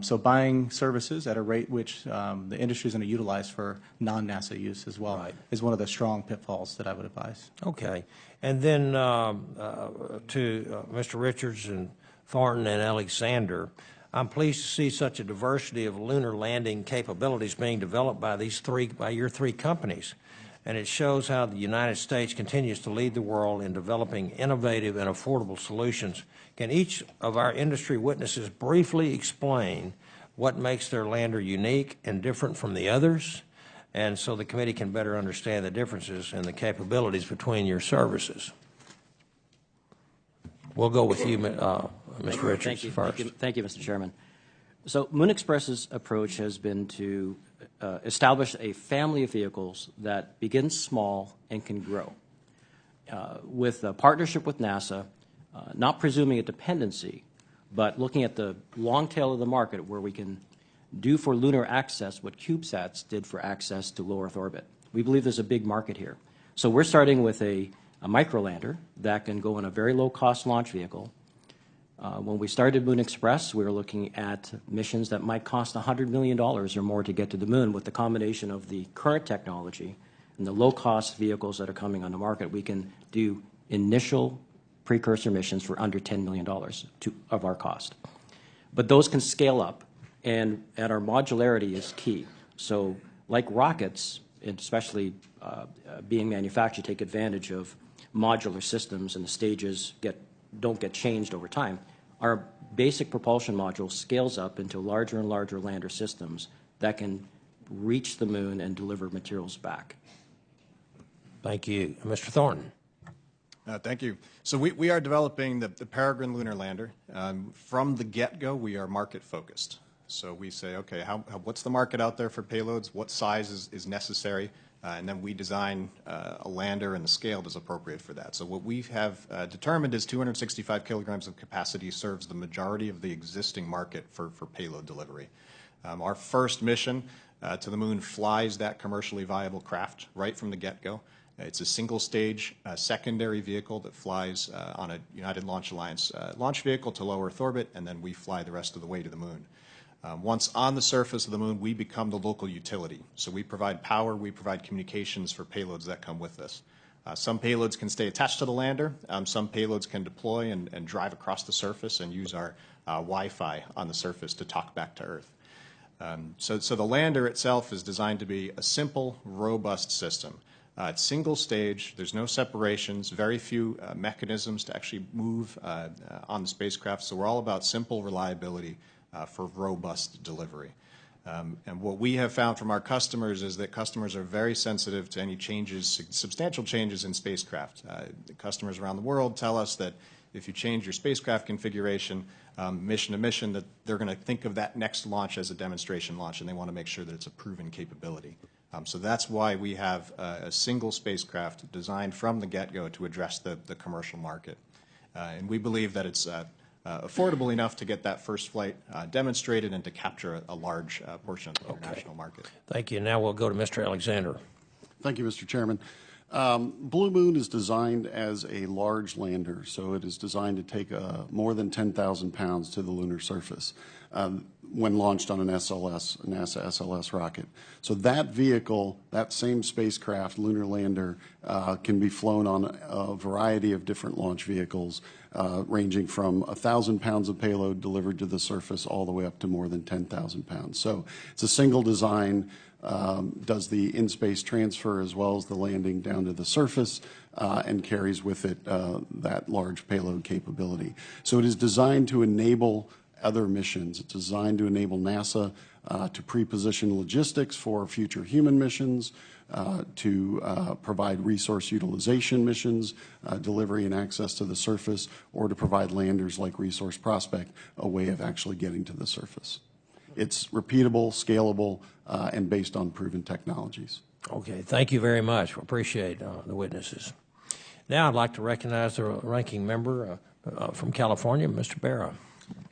So buying services at a rate which the industry is going to utilize for non-NASA use as well is one of the strong pitfalls that I would advise. Okay. And then to Mr. Richards and Thornton and Alexander, I'm pleased to see such a diversity of lunar landing capabilities being developed by your three companies. And it shows how the United States continues to lead the world in developing innovative and affordable solutions. Can each of our industry witnesses briefly explain what makes their lander unique and different from the others, and so the committee can better understand the differences in the capabilities between your services? We'll go with you, Mr. Richards, first. Thank you, Mr. Chairman. So Moon Express's approach has been to establish a family of vehicles that begins small and can grow. With a partnership with NASA, not presuming a dependency, but looking at the long tail of the market where we can do for lunar access what CubeSats did for access to low Earth orbit. We believe there's a big market here. So we're starting with a microlander that can go in a very low-cost launch vehicle. When we started Moon Express, we were looking at missions that might cost $100 million or more to get to the moon. With the combination of the current technology and the low-cost vehicles that are coming on the market, we can do initial precursor missions for under $10 million of our cost. But those can scale up, and our modularity is key. So like rockets, and especially being manufactured, take advantage of modular systems, and the stages don't get changed over time. Our basic propulsion module scales up into larger and larger lander systems that can reach the moon and deliver materials back. Thank you. Mr. Thornton. Thank you. So we are developing the Peregrine Lunar Lander. From the get-go, we are market-focused. So we say, okay, what's the market out there for payloads? What size is necessary? And then we design a lander, and the scale is appropriate for that. So what we have determined is 265 kilograms of capacity serves the majority of the existing market for payload delivery. Our first mission to the moon flies that commercially viable craft right from the get-go. It's a single-stage secondary vehicle that flies on a United Launch Alliance launch vehicle to low Earth orbit, and then we fly the rest of the way to the moon. Once on the surface of the moon, we become the local utility. So we provide power, we provide communications for payloads that come with this. Some payloads can stay attached to the lander. Some payloads can deploy and drive across the surface and use our Wi-Fi on the surface to talk back to Earth. So the lander itself is designed to be a simple, robust system. It's single stage, there's no separations, very few mechanisms to actually move on the spacecraft. So we're all about simple reliability for robust delivery. And what we have found from our customers is that customers are very sensitive to any changes, substantial changes in spacecraft. Customers around the world tell us that if you change your spacecraft configuration, mission to mission, that they're going to think of that next launch as a demonstration launch, and they want to make sure that it's a proven capability. So that's why we have a single spacecraft designed from the get-go to address the commercial market. And we believe that it's affordable enough to get that first flight demonstrated and to capture a large portion of the international market. Thank you. Now we'll go to Mr. Alexander. Thank you, Mr. Chairman. Blue Moon is designed as a large lander, so it is designed to take more than 10,000 pounds to the lunar surface when launched on an SLS, NASA SLS rocket. So that vehicle, that same spacecraft, lunar lander, can be flown on a variety of different launch vehicles, ranging from 1,000 pounds of payload delivered to the surface all the way up to more than 10,000 pounds. So it's a single design. Does the in-space transfer as well as the landing down to the surface and carries with it that large payload capability. So it is designed to enable other missions. It's designed to enable NASA to pre-position logistics for future human missions, to provide resource utilization missions, delivery and access to the surface, or to provide landers like Resource Prospect a way of actually getting to the surface. It's repeatable, scalable, and based on proven technologies. Okay, thank you very much. We appreciate the witnesses. Now I'd like to recognize the ranking member from California, Mr. Barra.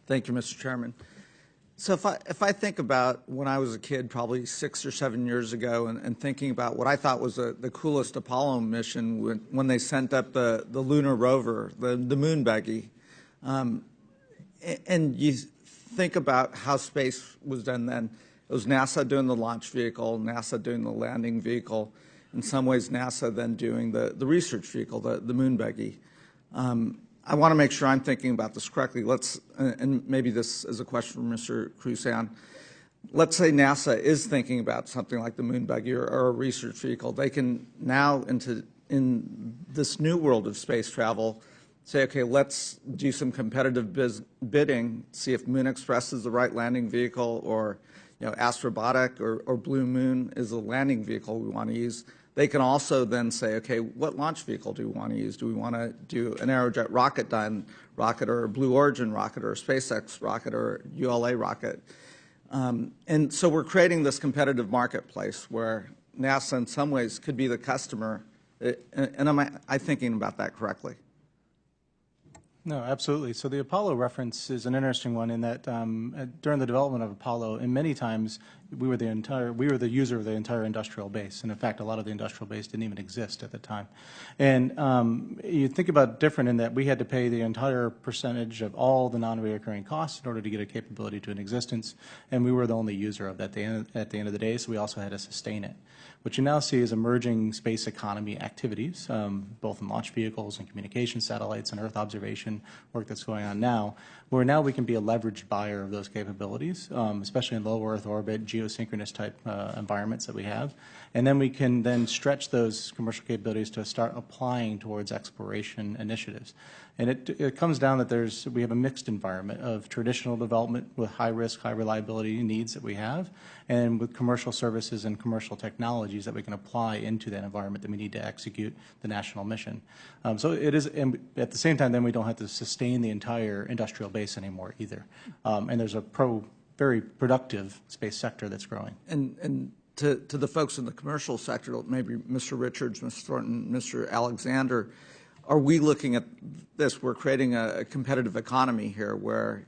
Thank you, Mr. Chairman. So if I think about when I was a kid, probably 6 or 7 years ago, and thinking about what I thought was the coolest Apollo mission when they sent up the lunar rover, the moon buggy, and you think about how space was done then. It was NASA doing the launch vehicle, NASA doing the landing vehicle, in some ways NASA then doing the research vehicle, the moon buggy. I want to make sure I'm thinking about this correctly. And maybe this is a question for Mr. Crusan. Let's say NASA is thinking about something like the moon buggy or a research vehicle. They can now, in this new world of space travel, say, okay, let's do some competitive bidding, see if Moon Express is the right landing vehicle, or Astrobotic or Blue Moon is the landing vehicle we want to use. They can also then say, okay, what launch vehicle do we want to use? Do we want to do an Aerojet Rocketdyne rocket or a Blue Origin rocket or a SpaceX rocket or ULA rocket? And so we're creating this competitive marketplace where NASA in some ways could be the customer. And am I thinking about that correctly? No, absolutely. So the Apollo reference is an interesting one in that during the development of Apollo, and many times we were the user of the entire industrial base, and in fact, a lot of the industrial base didn't even exist at the time. And you think about different in that we had to pay the entire percentage of all the non-recurring costs in order to get a capability to an existence, and we were the only user of that at the end of the day. So we also had to sustain it. What you now see is emerging space economy activities, both in launch vehicles and communication satellites and Earth observation work that's going on now, where now we can be a leveraged buyer of those capabilities, especially in low Earth orbit, geosynchronous type environments that we have. And then we can then stretch those commercial capabilities to start applying towards exploration initiatives. And it comes down that we have a mixed environment of traditional development with high risk, high reliability needs that we have, and with commercial services and commercial technologies that we can apply into that environment that we need to execute the national mission. So it is, and at the same time, then we don't have to sustain the entire industrial base anymore either. And there's a very productive space sector that's growing. And to the folks in the commercial sector, maybe Mr. Richards, Mr. Thornton, Mr. Alexander, are we looking at this? We're creating a competitive economy here where,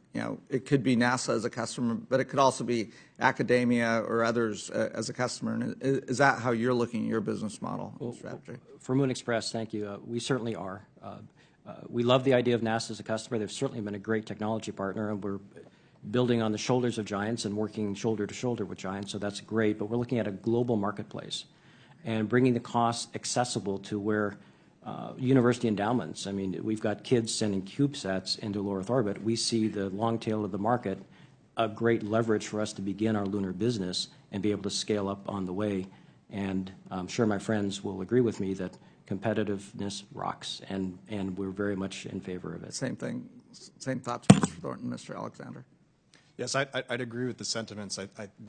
it could be NASA as a customer, but it could also be academia or others as a customer. And is that how you're looking at your business model and strategy? For Moon Express, thank you. We certainly are. We love the idea of NASA as a customer. They've certainly been a great technology partner, and we're building on the shoulders of giants and working shoulder to shoulder with giants, so that's great. But we're looking at a global marketplace and bringing the cost accessible to where university endowments. I mean, we've got kids sending CubeSats into low Earth orbit. We see the long tail of the market, a great leverage for us to begin our lunar business and be able to scale up on the way. And I'm sure my friends will agree with me that competitiveness rocks, and we're very much in favor of it. Same thing, same thoughts, Mr. Thornton, Mr. Alexander. Yes, I'd agree with the sentiments.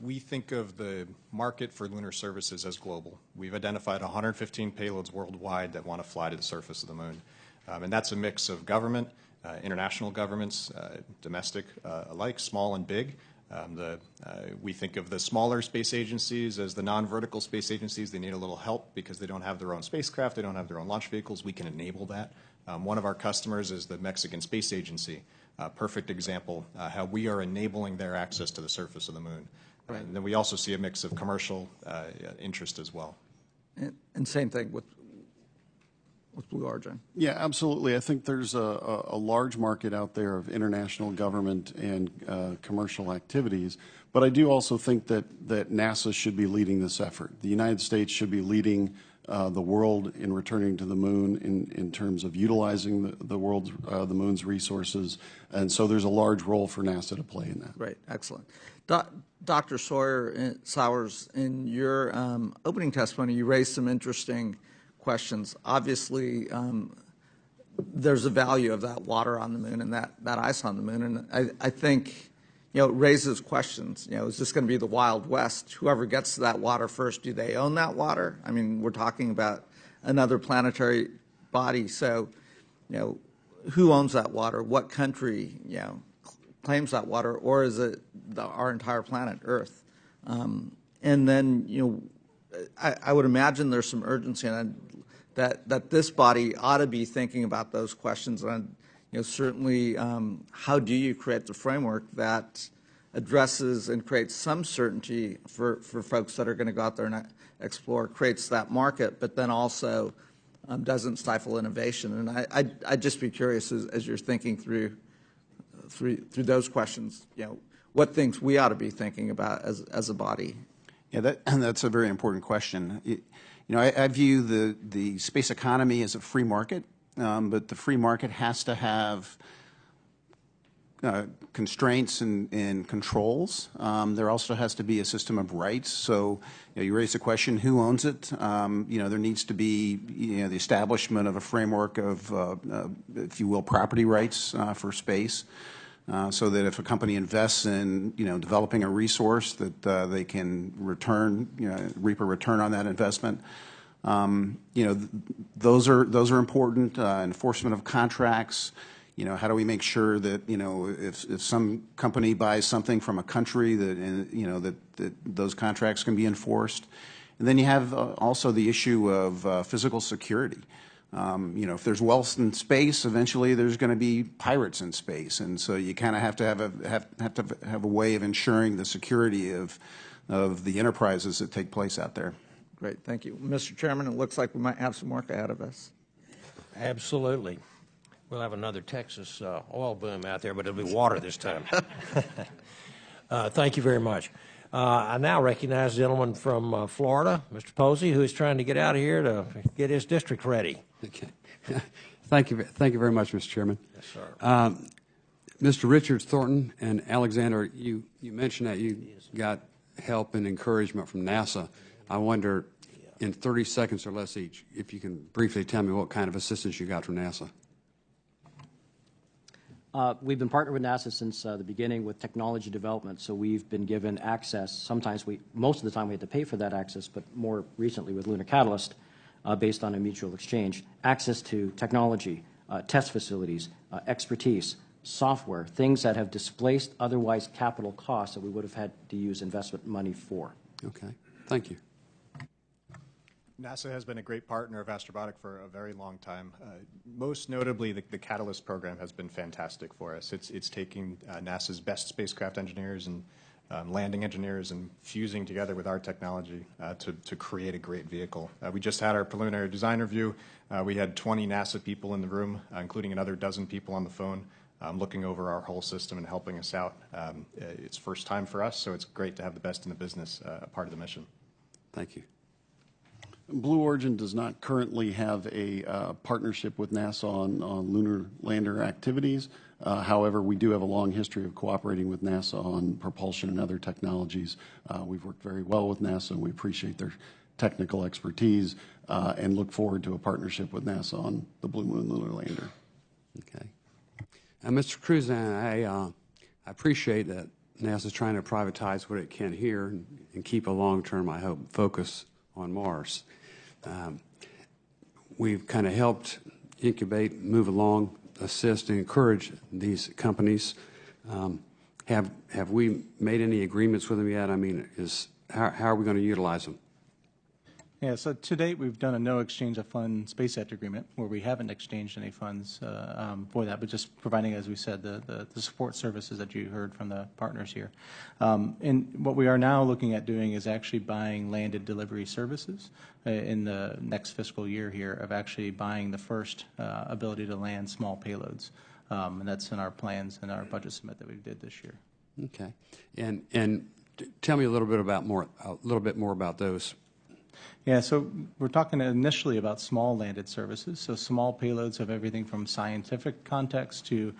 We think of the market for lunar services as global. We've identified 115 payloads worldwide that want to fly to the surface of the moon. And that's a mix of government, international governments, domestic alike, small and big. We think of the smaller space agencies as the non-vertical space agencies. They need a little help because they don't have their own spacecraft, they don't have their own launch vehicles. We can enable that One of our customers is the Mexican Space Agency. Perfect example how we are enabling their access to the surface of the moon. Right. And then we also see a mix of commercial interest as well. And same thing with Blue Origin. Yeah, absolutely. I think there's a large market out there of international government and commercial activities, but I do also think that NASA should be leading this effort. The United States should be leading the world in returning to the moon in terms of utilizing the moon's resources, and so there's a large role for NASA to play in that. Great, excellent. Dr. Sowers, in your opening testimony, you raised some interesting questions. Obviously, there's a value of that water on the moon and that ice on the moon, and I think it raises questions. Is this going to be the Wild West? Whoever gets to that water first, do they own that water? I mean, we're talking about another planetary body, so who owns that water? What country claims that water, or is it our entire planet, Earth? And then I would imagine there's some urgency in that this body ought to be thinking about those questions. And certainly, how do you create the framework that addresses and creates some certainty for folks that are going to go out there and explore, creates that market, but then also doesn't stifle innovation? And I'd just be curious as you're thinking through those questions, what things we ought to be thinking about as a body. Yeah, that's a very important question. I view the space economy as a free market, but the free market has to have constraints and controls. There also has to be a system of rights. So you raise the question, who owns it? There needs to be the establishment of a framework of, if you will, property rights for space. So that if a company invests in, developing a resource, that they can reap a return on that investment. Those are important. Enforcement of contracts. How do we make sure that if some company buys something from a country that that those contracts can be enforced. And then you have also the issue of physical security. If there's wealth in space, eventually there's going to be pirates in space, and so you kind of have to have a way of ensuring the security of the enterprises that take place out there. Great, thank you, Mr. Chairman. It looks like we might have some work ahead of us. Absolutely. We'll have another Texas oil boom out there, but it'll be water this time. Thank you very much. I now recognize the gentleman from Florida, Mr. Posey, who is trying to get out of here to get his district ready. Okay. Thank you very much, Mr. Chairman. Yes, sir. Mr. Richards, Thornton, and Alexander, you mentioned that you got help and encouragement from NASA. I wonder, in 30 seconds or less each, if you can briefly tell me what kind of assistance you got from NASA. We've been partnered with NASA since the beginning with technology development, so we've been given access. Sometimes most of the time we had to pay for that access, but more recently with Lunar Catalyst, based on a mutual exchange, access to technology, test facilities, expertise, software, things that have displaced otherwise capital costs that we would have had to use investment money for. Okay, thank you. NASA has been a great partner of Astrobotic for a very long time. Most notably, the Catalyst program has been fantastic for us. It's taking NASA's best spacecraft engineers and landing engineers and fusing together with our technology to create a great vehicle. We just had our preliminary design review. We had 20 NASA people in the room, including another dozen people on the phone, looking over our whole system and helping us out. It's first time for us, so it's great to have the best in the business a part of the mission. Thank you. Blue Origin does not currently have a partnership with NASA on lunar lander activities. However, we do have a long history of cooperating with NASA on propulsion and other technologies. We've worked very well with NASA, and we appreciate their technical expertise and look forward to a partnership with NASA on the Blue Moon lunar lander. Okay. Mr. Crusan, I appreciate that NASA is trying to privatize what it can here and keep a long-term, I hope, focus on Mars. We've kind of helped incubate, move along, assist, and encourage these companies. Have we made any agreements with them yet? I mean, how are we going to utilize them? Yeah, so to date, we've done a no exchange of funds SpaceX agreement where we haven't exchanged any funds for that, but just providing, as we said, the support services that you heard from the partners here. And what we are now looking at doing is actually buying landed delivery services in the next fiscal year here, of actually buying the first ability to land small payloads. And that's in our plans and our budget submit that we did this year. Okay. And tell me a little bit more about those. Yeah, so we're talking initially about small landed services. So small payloads of everything from scientific context to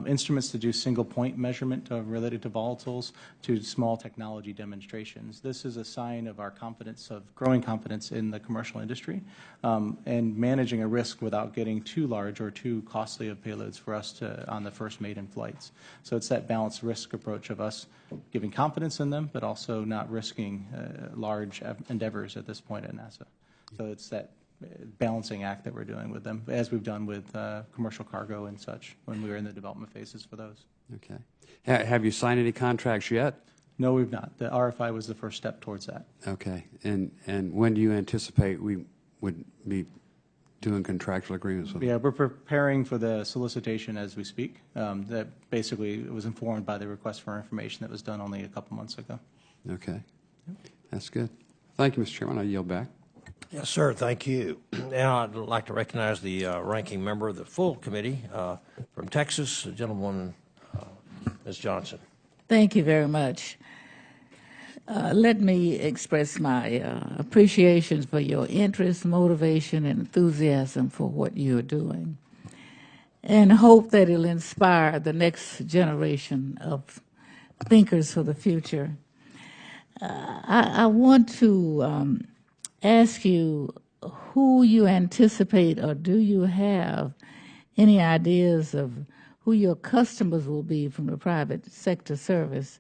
instruments to do single point measurement related to volatiles to small technology demonstrations. This is a sign of our confidence, of growing confidence in the commercial industry, and managing a risk without getting too large or too costly of payloads for us to on the first maiden flights. So it's that balanced risk approach of us giving confidence in them, but also not risking large endeavors at this point at NASA. So it's that balancing act that we're doing with them, as we've done with commercial cargo and such when we were in the development phases for those. Okay. Have you signed any contracts yet? No, we've not. The RFI was the first step towards that. Okay. And when do you anticipate we would be doing contractual agreements with them? Yeah, we're preparing for the solicitation as we speak. That basically was informed by the request for information that was done only a couple months ago. Okay. That's good. Thank you, Mr. Chairman. I yield back. Yes, sir. Thank you. Now I'd like to recognize the ranking member of the full committee from Texas, the gentleman, Ms. Johnson. Thank you very much. Let me express my appreciation for your interest, motivation, and enthusiasm for what you're doing, and hope that it'll inspire the next generation of thinkers for the future. I want to ask you who you anticipate, or do you have any ideas of who your customers will be from the private sector service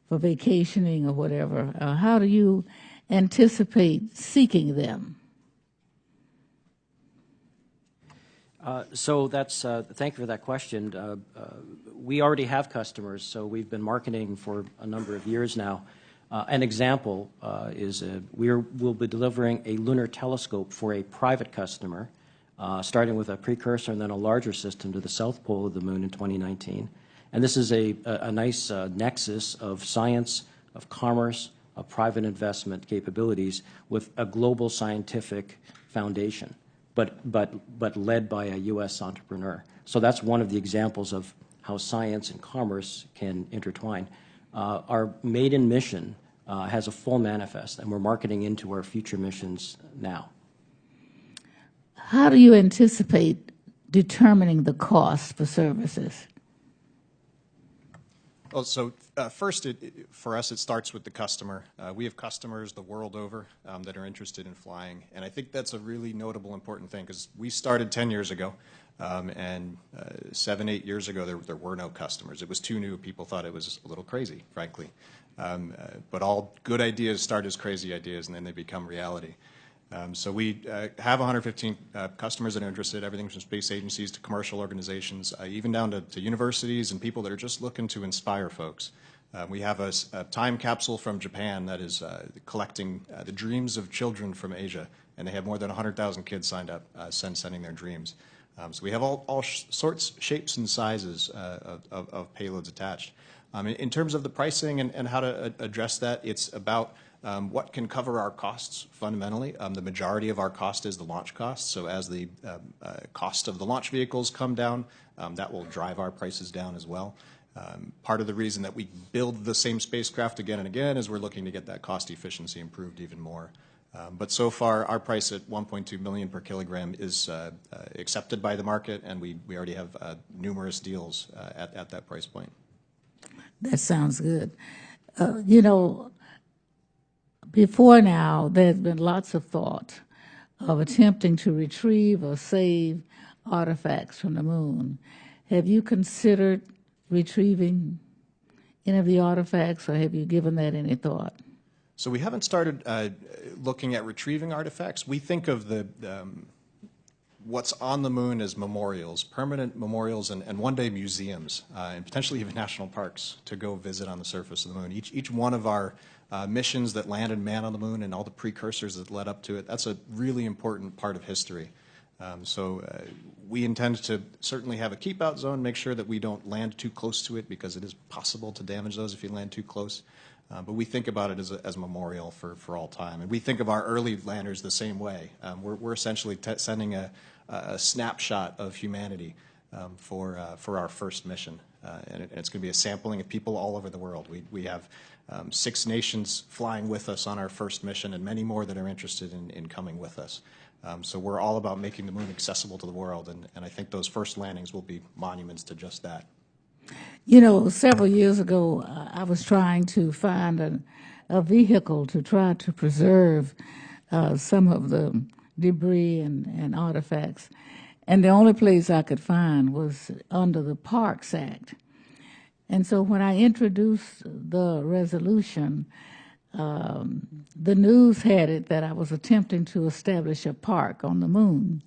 for vacationing or whatever? How do you anticipate seeking them? So that's thank you for that question. We already have customers, so we've been marketing for a number of years now. An example is we'll be delivering a lunar telescope for a private customer, starting with a precursor and then a larger system to the south pole of the moon in 2019. And this is a nice nexus of science, of commerce, of private investment capabilities with a global scientific foundation, but led by a U.S. entrepreneur. So that's one of the examples of how science and commerce can intertwine. Our maiden mission has a full manifest, and we're marketing into our future missions now. How do you anticipate determining the cost for services? Well, so first, for us, it starts with the customer. We have customers the world over that are interested in flying, and I think that's a really notable, important thing, because we started 10 years ago, and 7, 8 years ago, there were no customers. It was too new. People thought it was a little crazy, frankly. But all good ideas start as crazy ideas, and then they become reality. So we have 115 customers that are interested, everything from space agencies to commercial organizations, even down to universities and people that are just looking to inspire folks. We have a time capsule from Japan that is collecting the dreams of children from Asia, and they have more than 100,000 kids signed up sending their dreams. So we have all sorts, shapes, and sizes of payloads attached. In terms of the pricing and how to address that, it's about what can cover our costs fundamentally. The majority of our cost is the launch cost, so as the cost of the launch vehicles come down, that will drive our prices down as well. Part of the reason that we build the same spacecraft again and again is we're looking to get that cost efficiency improved even more. But so far, our price at $1.2 million per kilogram is accepted by the market, and we already have numerous deals at that price point. That sounds good. You know, before now, there's been lots of thought of attempting to retrieve or save artifacts from the moon. Have you considered retrieving any of the artifacts, or have you given that any thought? So we haven't started looking at retrieving artifacts. We think of what's on the moon is memorials, permanent memorials, and one day museums, and potentially even national parks to go visit on the surface of the moon. Each one of our missions that landed man on the moon and all the precursors that led up to it, that's a really important part of history. We intend to certainly have a keep-out zone, make sure that we don't land too close to it because it is possible to damage those if you land too close. But we think about it as a memorial for all time. And we think of our early landers the same way. We're essentially sending a snapshot of humanity for our first mission. And it's going to be a sampling of people all over the world. We have 6 nations flying with us on our first mission and many more that are interested in coming with us. So we're all about making the moon accessible to the world, and I think those first landings will be monuments to just that. You know, several years ago, I was trying to find a vehicle to try to preserve some of the debris and artifacts, and the only place I could find was under the Parks Act. And so when I introduced the resolution, the news had it that I was attempting to establish a park on the moon.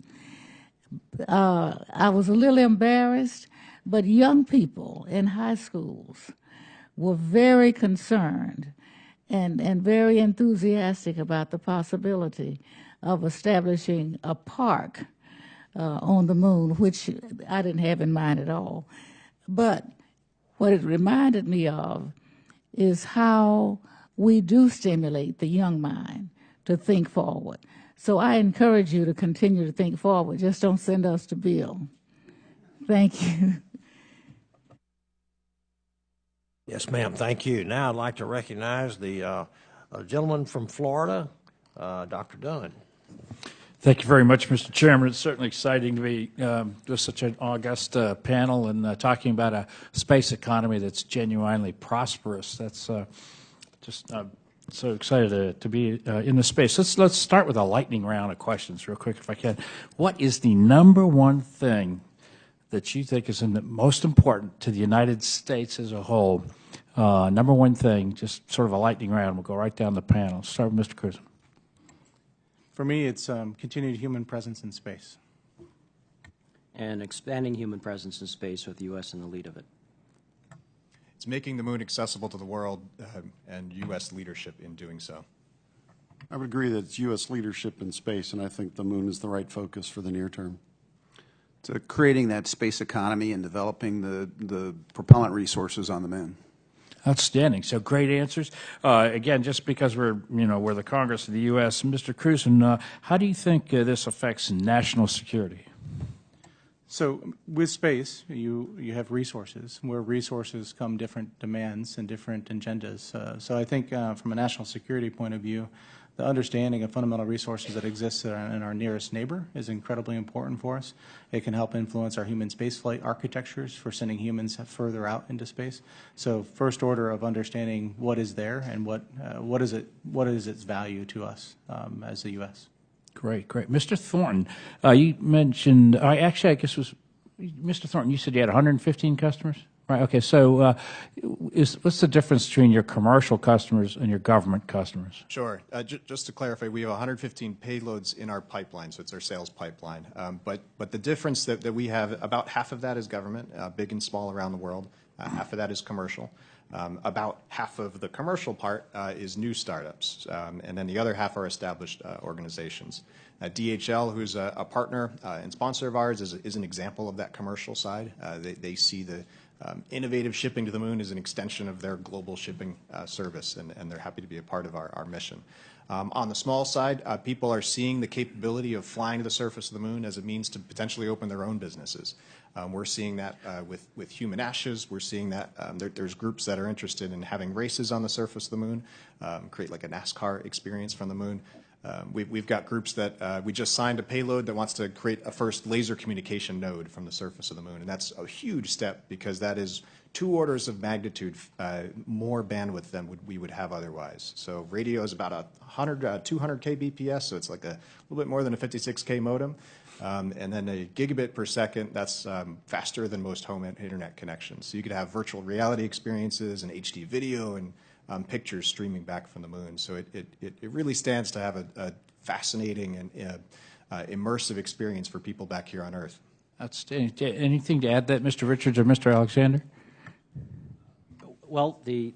I was a little embarrassed, but young people in high schools were very concerned and very enthusiastic about the possibility of establishing a park on the moon, which I didn't have in mind at all. But what it reminded me of is how we do stimulate the young mind to think forward. So I encourage you to continue to think forward. Just don't send us to Bill. Thank you. Yes, ma'am. Thank you. Now I'd like to recognize the gentleman from Florida, Dr. Dunn. Thank you very much, Mr. Chairman. It's certainly exciting to be with such an august panel and talking about a space economy that's genuinely prosperous. That's just so excited to be in the space. Let's start with a lightning round of questions real quick, if I can. What is the number one thing that you think is the most important to the United States as a whole? Number one thing, just sort of a lightning round. We'll go right down the panel. Start with Mr. Crusan. For me, it's continued human presence in space. And expanding human presence in space with the U.S. in the lead of it. It's making the moon accessible to the world and U.S. leadership in doing so. I would agree that it's U.S. leadership in space, and I think the moon is the right focus for the near term. To creating that space economy and developing the propellant resources on the moon. Outstanding. So great answers. Again, just because we're the Congress of the U.S., Mr. Crusan, how do you think this affects national security? So with space, you have resources. Where resources come different demands and different agendas. So I think from a national security point of view, the understanding of fundamental resources that exist in our nearest neighbor is incredibly important for us. It can help influence our human spaceflight architectures for sending humans further out into space. So first order of understanding what is there and what is its value to us as the U.S. Great, great. Mr. Thornton, you mentioned, I guess it was Mr. Thornton, you said you had 115 customers? Right, okay. So what's the difference between your commercial customers and your government customers? Sure. Just to clarify, we have 115 payloads in our pipeline, so it's our sales pipeline. But the difference that we have, about half of that is government, big and small around the world. Half of that is commercial. About half of the commercial part is new startups, and then the other half are established organizations. DHL, who's a partner and sponsor of ours, is an example of that commercial side. They see the innovative shipping to the moon as an extension of their global shipping service, and they're happy to be a part of our mission. On the small side, people are seeing the capability of flying to the surface of the moon as a means to potentially open their own businesses. We're seeing that with human ashes. We're seeing that there's groups that are interested in having races on the surface of the moon, create like a NASCAR experience from the moon. We've got groups that we just signed a payload that wants to create a first laser communication node from the surface of the moon. And that's a huge step because that is 2 orders of magnitude more bandwidth than we would have otherwise. So radio is about 200 kbps, so it's like a little bit more than a 56K modem. And then a gigabit per second, that's faster than most home internet connections. So you could have virtual reality experiences and HD video and pictures streaming back from the moon. So it really stands to have a fascinating and immersive experience for people back here on Earth. Outstanding. Anything to add to that, Mr. Richards or Mr. Alexander? Well, the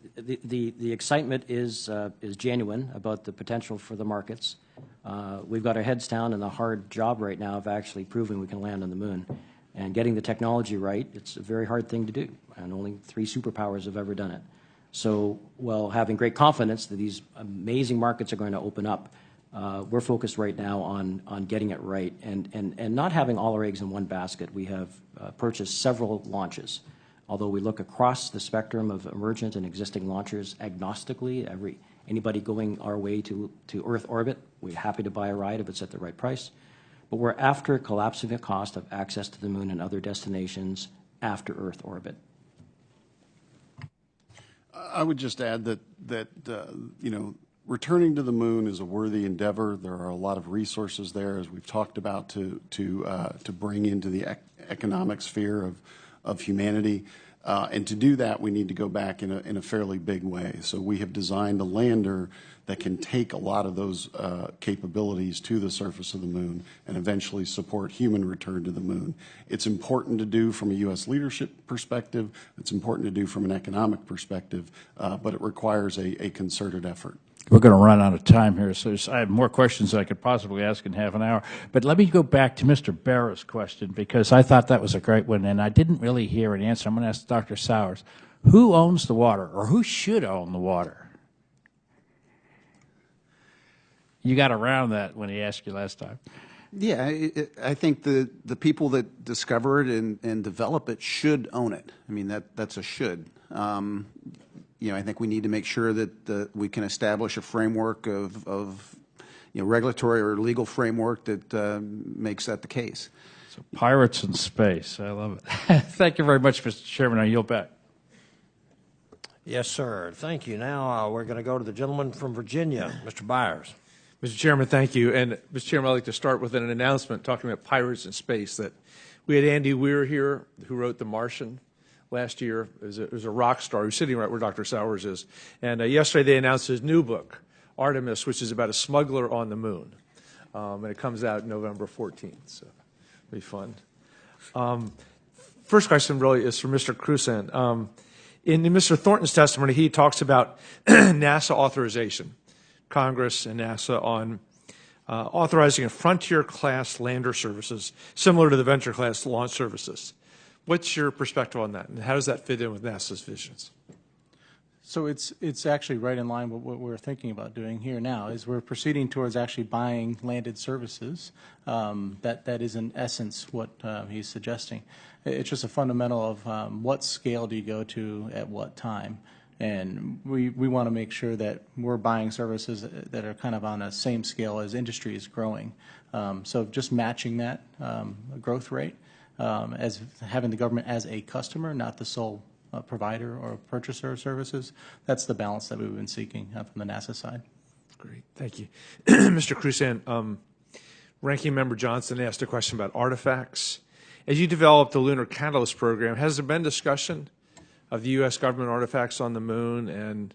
excitement is genuine about the potential for the markets. We've got our heads down in the hard job right now of actually proving we can land on the moon. And getting the technology right, it's a very hard thing to do, and only 3 superpowers have ever done it. So while having great confidence that these amazing markets are going to open up, we're focused right now on getting it right and not having all our eggs in one basket. We have purchased several launches. Although we look across the spectrum of emergent and existing launchers agnostically, anybody going our way to Earth orbit, we're happy to buy a ride if it's at the right price. But we're after collapsing the cost of access to the moon and other destinations after Earth orbit. I would just add that you know, returning to the moon is a worthy endeavor. There are a lot of resources there, as we've talked about, to bring into the economic sphere of humanity. And to do that, we need to go back in a fairly big way. So we have designed a lander that can take a lot of those capabilities to the surface of the moon and eventually support human return to the moon. It's important to do from a U.S. leadership perspective. It's important to do from an economic perspective, but it requires a concerted effort. We're going to run out of time here, so I have more questions than I could possibly ask in half an hour. But let me go back to Mr. Barra's question, because I thought that was a great one, and I didn't really hear an answer. I'm going to ask Dr. Sowers. Who owns the water, or who should own the water? You got around that when he asked you last time. Yeah, I think the people that discover it and develop it should own it. I mean, that's a should. You know, I think we need to make sure that we can establish a framework of you know, regulatory or legal framework that makes that the case. So pirates in space. I love it. Thank you very much, Mr. Chairman. I yield back. Yes, sir. Thank you. Now we're going to go to the gentleman from Virginia, Mr. Byers. Mr. Chairman, thank you. And, Mr. Chairman, I'd like to start with an announcement talking about pirates in space. That we had Andy Weir here, who wrote The Martian last year. It was a rock star who's sitting right where Dr. Sowers is. And yesterday they announced his new book, Artemis, which is about a smuggler on the moon. And it comes out November 14th, so it'll be fun. First question really is for Mr. Crusan. In Mr. Thornton's testimony, he talks about NASA authorization, Congress and NASA on authorizing a Frontier-class lander services similar to the Venture-class launch services. What's your perspective on that, and how does that fit in with NASA's visions? So it's actually right in line with what we're thinking about doing here now, is we're proceeding towards actually buying landed services. That is in essence what he's suggesting. It's just a fundamental of what scale do you go to at what time. And we want to make sure that we're buying services that are kind of on a same scale as industry is growing. So just matching that growth rate as having the government as a customer, not the sole provider or purchaser of services. That's the balance that we've been seeking from the NASA side. Great, thank you. Mr. Crusan, Ranking Member Johnson asked a question about artifacts. As you develop the Lunar Catalyst Program, has there been discussion of the U.S. government artifacts on the moon and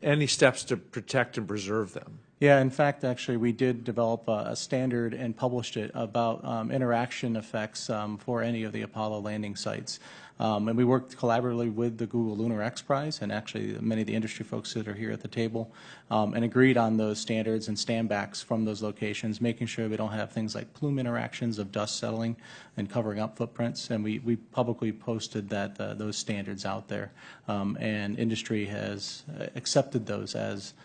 any steps to protect and preserve them? Yeah, in fact, actually, we did develop a standard and published it about interaction effects for any of the Apollo landing sites. And we worked collaboratively with the Google Lunar X Prize and actually many of the industry folks that are here at the table and agreed on those standards and standbacks from those locations, making sure we don't have things like plume interactions of dust settling and covering up footprints. And we publicly posted that those standards out there. And industry has accepted those as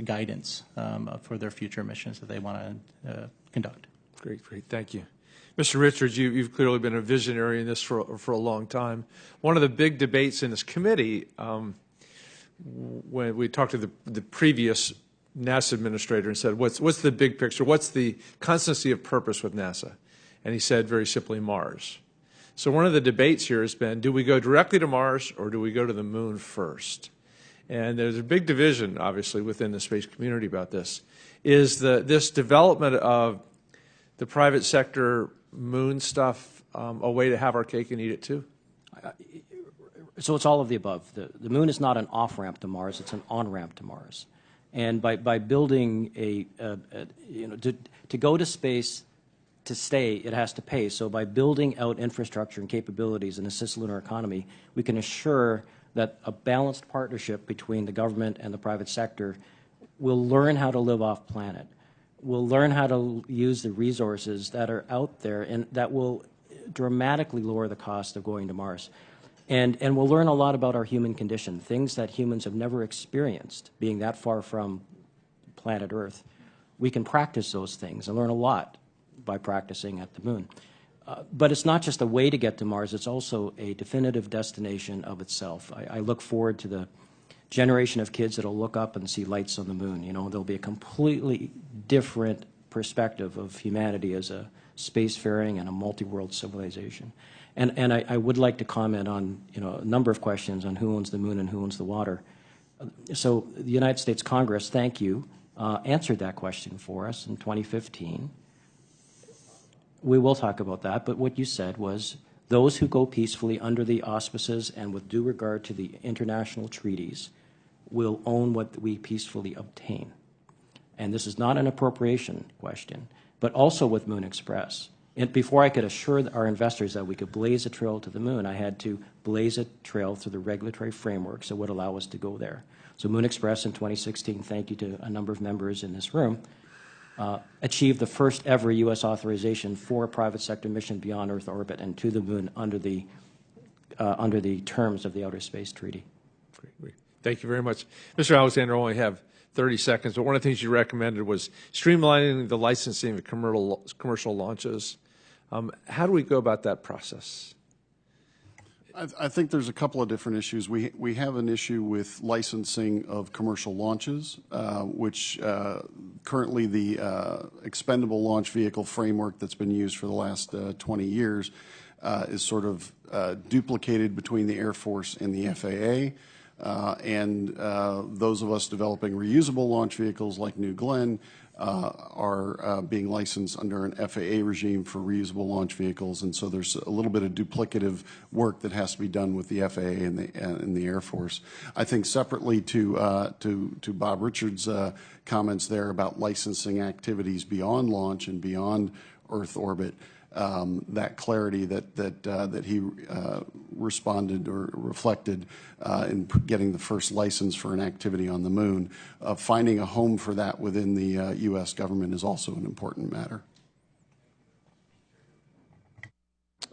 guidance for their future missions that they want to conduct. Great, thank you. Mr. Richards, you've clearly been a visionary in this for a long time. One of the big debates in this committee, when we talked to the previous NASA administrator and said, what's the big picture? What's the constancy of purpose with NASA? And he said very simply, Mars. So one of the debates here has been, do we go directly to Mars or do we go to the moon first? And there's a big division, obviously, within the space community about this. Is this development of the private sector moon stuff a way to have our cake and eat it too? So it's all of the above. The moon is not an off-ramp to Mars, it's an on-ramp to Mars. And by building to go to space, to stay, it has to pay. So by building out infrastructure and capabilities and assist lunar economy, we can assure that a balanced partnership between the government and the private sector will learn how to live off planet. We'll learn how to use the resources that are out there, and that will dramatically lower the cost of going to Mars. And we'll learn a lot about our human condition, things that humans have never experienced, being that far from planet Earth. We can practice those things and learn a lot by practicing at the moon. But it's not just a way to get to Mars, it's also a definitive destination of itself. I look forward to the generation of kids that will look up and see lights on the moon. You know, there'll be a completely different perspective of humanity as a spacefaring and a multi-world civilization. And I would like to comment on, you know, a number of questions on who owns the moon and who owns the water. So the United States Congress, thank you, answered that question for us in 2015. We will talk about that, but what you said was those who go peacefully under the auspices and with due regard to the international treaties will own what we peacefully obtain. And this is not an appropriation question, but also with Moon Express. And before I could assure our investors that we could blaze a trail to the moon, I had to blaze a trail through the regulatory frameworks that would allow us to go there. So Moon Express in 2016, thank you to a number of members in this room, achieved the first ever U.S. authorization for a private sector mission beyond Earth orbit and to the moon under the terms of the Outer Space Treaty. Great. Thank you very much. Mr. Alexander, I only have 30 seconds, but one of the things you recommended was streamlining the licensing of commercial launches. How do we go about that process? I think there's a couple of different issues. We have an issue with licensing of commercial launches, which currently the expendable launch vehicle framework that's been used for the last 20 years is sort of duplicated between the Air Force and the FAA. And those of us developing reusable launch vehicles like New Glenn are being licensed under an FAA regime for reusable launch vehicles, and so there's a little bit of duplicative work that has to be done with the FAA and the Air Force. I think separately to Bob Richards' comments there about licensing activities beyond launch and beyond Earth orbit, that clarity that he responded or reflected in getting the first license for an activity on the moon, finding a home for that within the U.S. government is also an important matter.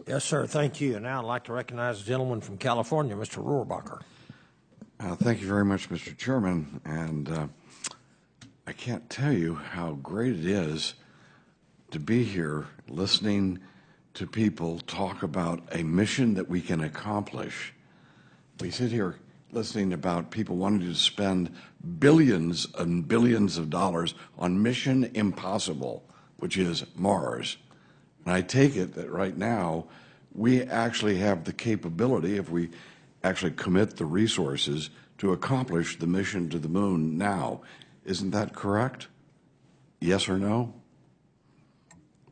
Yes, sir. Thank you. And now I'd like to recognize the gentleman from California, Mr. Rohrbacher. Thank you very much, Mr. Chairman. And I can't tell you how great it is to be here listening to people talk about a mission that we can accomplish. We sit here listening about people wanting to spend billions and billions of dollars on Mission Impossible, which is Mars. And I take it that right now we actually have the capability, if we actually commit the resources, to accomplish the mission to the moon now. Isn't that correct? Yes or no?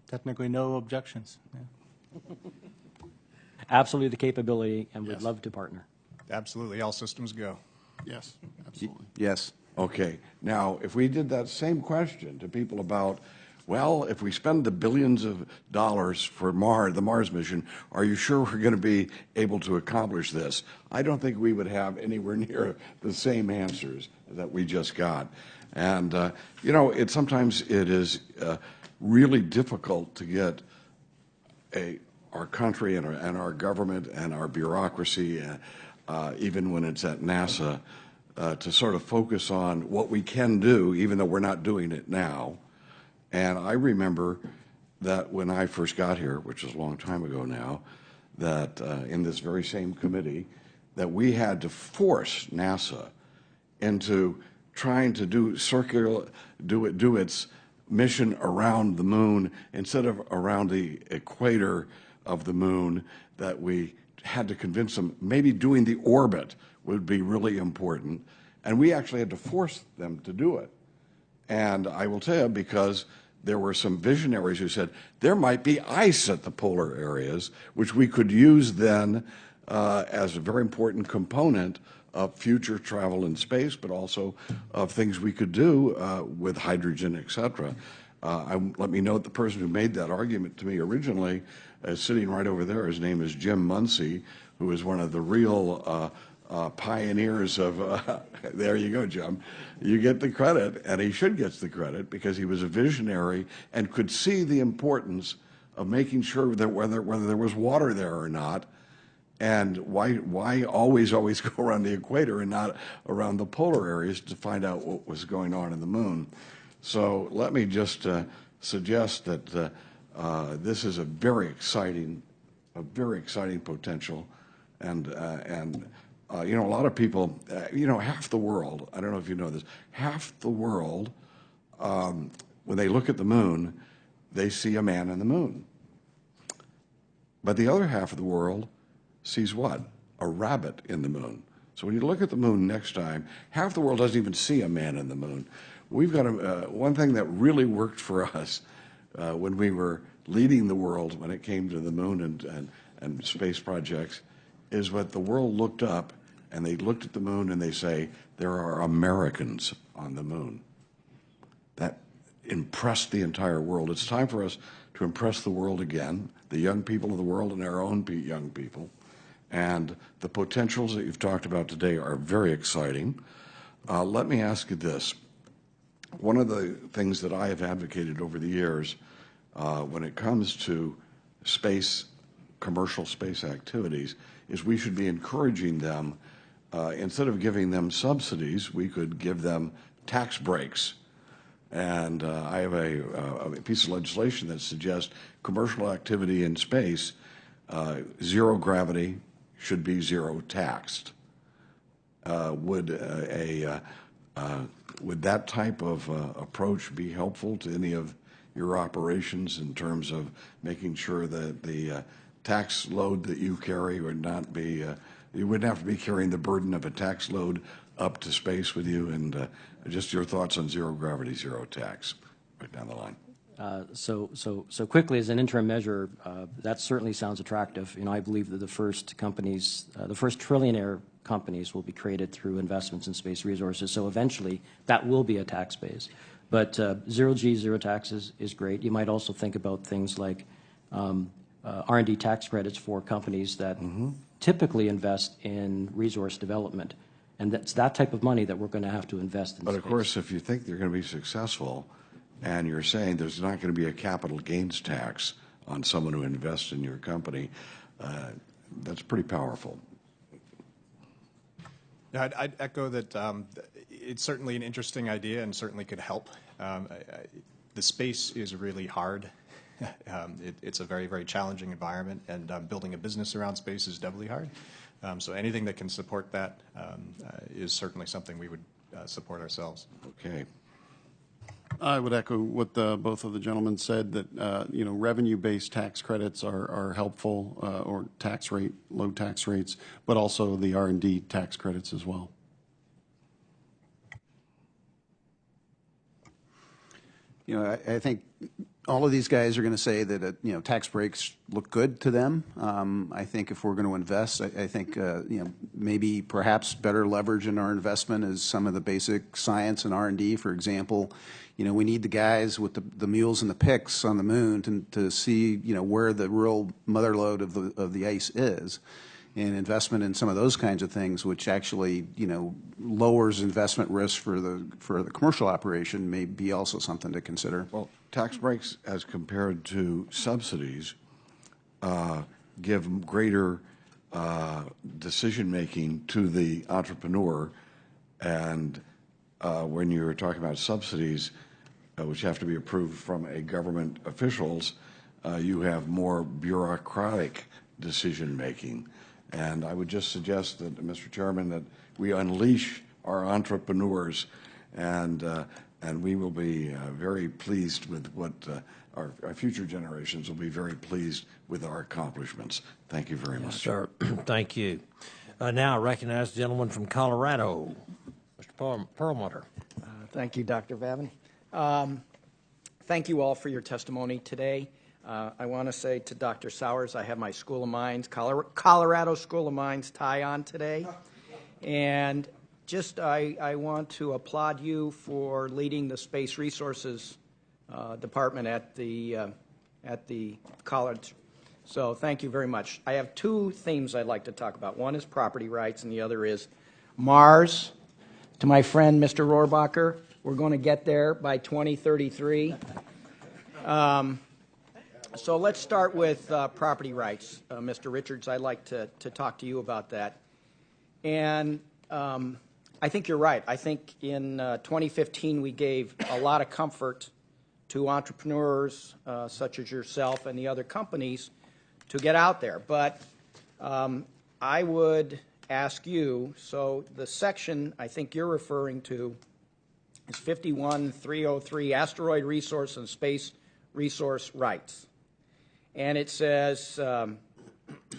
Technically, no objections. Yeah. Absolutely the capability, and we'd love to partner. Absolutely. All systems go. Yes, absolutely. Yes. Okay. Now, if we did that same question to people about, well, if we spend the billions of dollars for the Mars mission, are you sure we're going to be able to accomplish this? I don't think we would have anywhere near the same answers that we just got. And, you know, sometimes it is really difficult to get our country and our government and our bureaucracy, even when it's at NASA, to sort of focus on what we can do, even though we're not doing it now. And I remember that when I first got here, which is a long time ago now, that in this very same committee, that we had to force NASA into trying to do its mission around the moon instead of around the equator of the moon, that we had to convince them maybe doing the orbit would be really important. And we actually had to force them to do it. And I will tell you, because there were some visionaries who said there might be ice at the polar areas, which we could use then as a very important component of future travel in space, but also of things we could do with hydrogen, et cetera. Let me note the person who made that argument to me originally is sitting right over there. His name is Jim Muncie, who is one of the real pioneers of, there you go, Jim. You get the credit, and he should get the credit because he was a visionary and could see the importance of making sure that whether there was water there or not, and why always go around the equator and not around the polar areas to find out what was going on in the moon. So let me just suggest that this is a very exciting potential, and you know, a lot of people, you know, half the world, I don't know if you know this, half the world, when they look at the moon, they see a man in the moon. But the other half of the world sees what? A rabbit in the moon. So when you look at the moon next time, half the world doesn't even see a man in the moon. We've got one thing that really worked for us when we were leading the world when it came to the moon and space projects is what the world looked up and they looked at the moon and they say, there are Americans on the moon. That impressed the entire world. It's time for us to impress the world again, the young people of the world and our own young people. And the potentials that you've talked about today are very exciting. Let me ask you this. One of the things that I have advocated over the years when it comes to space, commercial space activities, is we should be encouraging them, instead of giving them subsidies, we could give them tax breaks. And I have a piece of legislation that suggests commercial activity in space, zero gravity, should be zero taxed. Would that type of approach be helpful to any of your operations in terms of making sure that the tax load that you carry would not be, you wouldn't have to be carrying the burden of a tax load up to space with you? And just your thoughts on zero gravity, zero tax, right down the line. So quickly, as an interim measure, that certainly sounds attractive. You know, I believe that the first companies, the first trillionaire companies will be created through investments in space resources. So eventually, that will be a tax base. But zero G, zero taxes is great. You might also think about things like R&D tax credits for companies that typically invest in resource development. And that's that type of money that we're going to have to invest in But space. of course, if you think they're going to be successful, and you're saying there's not going to be a capital gains tax on someone who invests in your company, that's pretty powerful. Yeah, I'd echo that it's certainly an interesting idea and certainly could help. The space is really hard. It's a very, very challenging environment, and building a business around space is doubly hard. So anything that can support that is certainly something we would support ourselves. Okay. I would echo what both of the gentlemen said, that you know, revenue-based tax credits are helpful, or low tax rates, but also the R&D tax credits as well. You know, I think all of these guys are going to say that you know, tax breaks look good to them. I think if we're going to invest, I think you know, maybe perhaps better leverage in our investment is some of the basic science and R&D. For example, you know, we need the guys with the mules and the picks on the moon to see, you know, where the real mother lode of the ice is. And investment in some of those kinds of things, which actually, you know, lowers investment risk for the commercial operation, may be also something to consider. Well, tax breaks as compared to subsidies give greater decision-making to the entrepreneur. And when you're talking about subsidies, which have to be approved from a government officials, you have more bureaucratic decision-making. And I would just suggest that, Mr. Chairman, that we unleash our entrepreneurs, and we will be very pleased with what our future generations will be very pleased with our accomplishments. Thank you very much. Sir, thank you. Now I recognize the gentleman from Colorado, Mr. Perlmutter. Thank you, Dr. Babin. Thank you all for your testimony today. I want to say to Dr. Sowers, I have my School of Mines, Colorado School of Mines tie on today. And just I want to applaud you for leading the Space Resources Department at the college. So thank you very much. I have two themes I'd like to talk about. One is property rights, and the other is Mars. To my friend, Mr. Rohrbacher, we're going to get there by 2033. So let's start with property rights. Mr. Richards, I'd like to talk to you about that. And I think you're right. I think in 2015 we gave a lot of comfort to entrepreneurs such as yourself and the other companies to get out there. But I would ask you, so the section I think you're referring to is 51.303, Asteroid Resource and Space Resource Rights. And it says,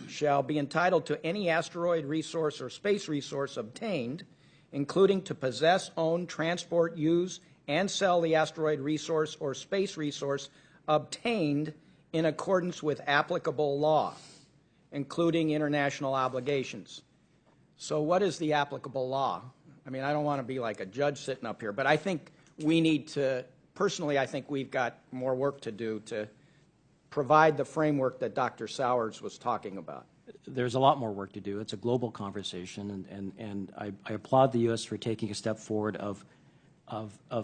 shall be entitled to any asteroid resource or space resource obtained, including to possess, own, transport, use, and sell the asteroid resource or space resource obtained in accordance with applicable law, including international obligations. So what is the applicable law? I mean, I don't want to be like a judge sitting up here, but I think we need to, personally, I think we've got more work to do to provide the framework that Dr. Sowers was talking about. There's a lot more work to do. It's a global conversation, and I applaud the U.S. for taking a step forward of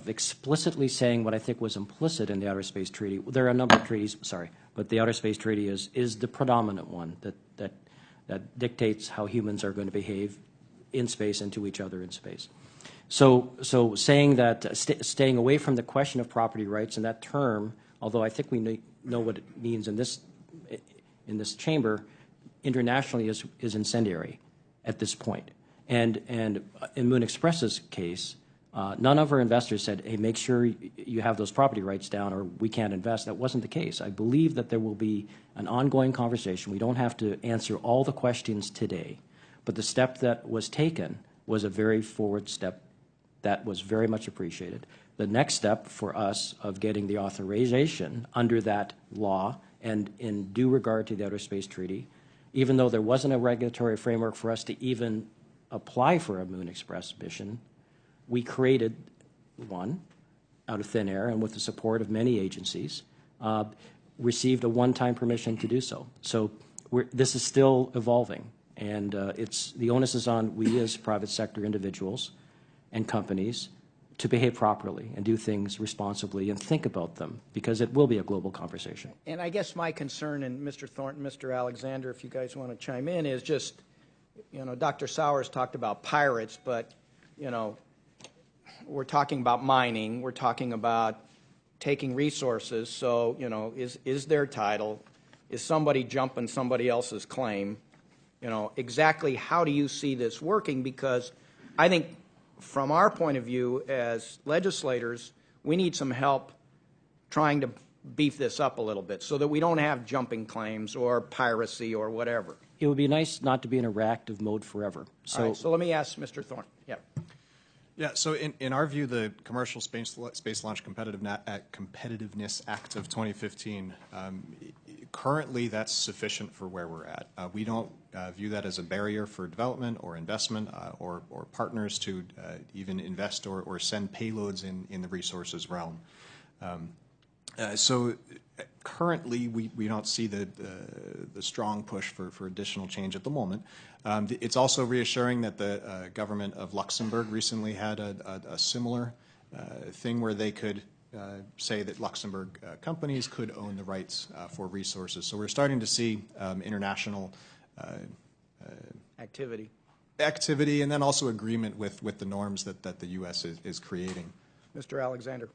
explicitly saying what I think was implicit in the Outer Space Treaty. There are a number of treaties, sorry, but the Outer Space Treaty is the predominant one that dictates how humans are going to behave in space and to each other in space. So saying that, staying away from the question of property rights in that term, although I think we know what it means in this chamber, internationally is incendiary at this point. And in Moon Express's case, none of our investors said, hey, make sure you have those property rights down or we can't invest. That wasn't the case. I believe that there will be an ongoing conversation. We don't have to answer all the questions today, but the step that was taken was a very forward step that was very much appreciated. The next step for us of getting the authorization under that law and in due regard to the Outer Space Treaty, even though there wasn't a regulatory framework for us to even apply for a Moon Express mission, we created one out of thin air and with the support of many agencies, received a one-time permission to do so. So this is still evolving, and the onus is on we as private sector individuals and companies to behave properly and do things responsibly and think about them, because it will be a global conversation. And I guess my concern, and Mr. Thornton, Mr. Alexander, if you guys want to chime in, is just, Dr. Sowers talked about pirates, but, we're talking about mining, we're talking about taking resources, so, is there title? Is somebody jumping somebody else's claim? Exactly how do you see this working? Because I think from our point of view as legislators, we need some help trying to beef this up a little bit so that we don't have jumping claims or piracy or whatever. It would be nice not to be in a reactive mode forever. All right, so let me ask Mr. Thornton. Yeah. Yeah, so in our view, the Commercial Space Launch Competitiveness Act of 2015, currently that's sufficient for where we're at. We don't view that as a barrier for development or investment or partners to even invest or send payloads in the resources realm. So currently we don't see the strong push for additional change at the moment. It's also reassuring that the government of Luxembourg recently had a similar thing where they could say that Luxembourg companies could own the rights for resources. So we're starting to see international activity, and then also agreement with the norms that the U.S. is creating. Mr. Alexander.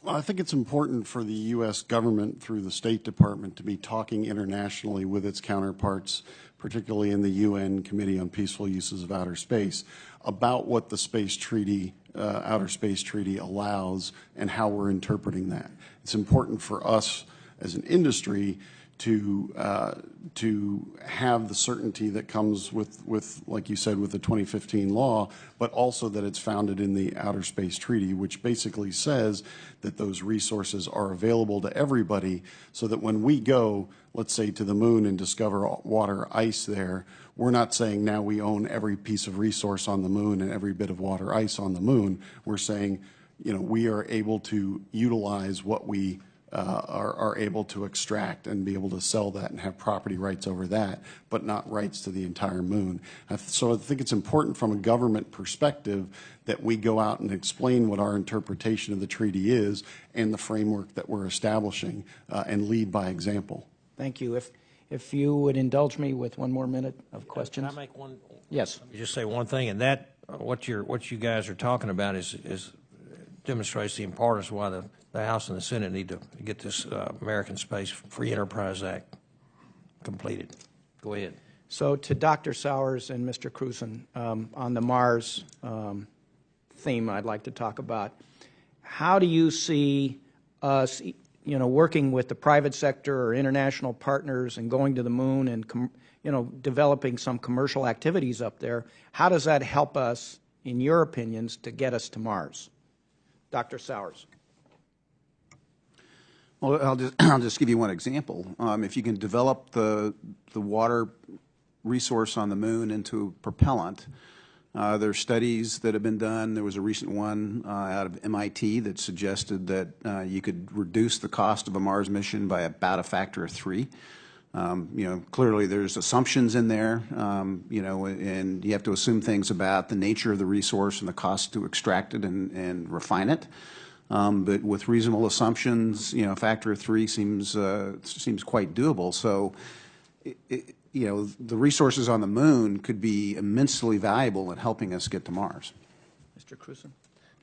Well, I think it's important for the U.S. government through the State Department to be talking internationally with its counterparts, particularly in the UN Committee on Peaceful Uses of Outer Space, about what the Space Treaty, Outer Space Treaty allows and how we're interpreting that. It's important for us as an industry to have the certainty that comes with, like you said, with the 2015 law, but also that it's founded in the Outer Space Treaty, which basically says that those resources are available to everybody, so that when we go, let's say, to the moon and discover water ice there, we're not saying now we own every piece of resource on the moon and every bit of water ice on the moon. We're saying, you know, we are able to utilize what we are able to extract and be able to sell that and have property rights over that, but not rights to the entire moon. So I think it's important from a government perspective that we go out and explain what our interpretation of the treaty is and the framework that we're establishing and lead by example. Thank you. If you would indulge me with one more minute of questions. Can I make one? Yes. Just say one thing, and that what you guys are talking about is demonstrates the importance of why the House and the Senate need to get this American Space Free Enterprise Act completed. Go ahead. So to Dr. Sowers and Mr. Crusan, on the Mars theme I'd like to talk about, how do you see us, you know, working with the private sector or international partners and going to the moon and, you know, developing some commercial activities up there? How does that help us, in your opinions, to get us to Mars? Dr. Sowers. Well, I'll just give you one example. If you can develop the water resource on the moon into propellant, there are studies that have been done. There was a recent one out of MIT that suggested that you could reduce the cost of a Mars mission by about a factor of 3. You know, clearly there's assumptions in there, you know, and you have to assume things about the nature of the resource and the cost to extract it and refine it. But with reasonable assumptions, you know, a factor of 3 seems quite doable. So, you know, the resources on the moon could be immensely valuable in helping us get to Mars. Mr. Crusan.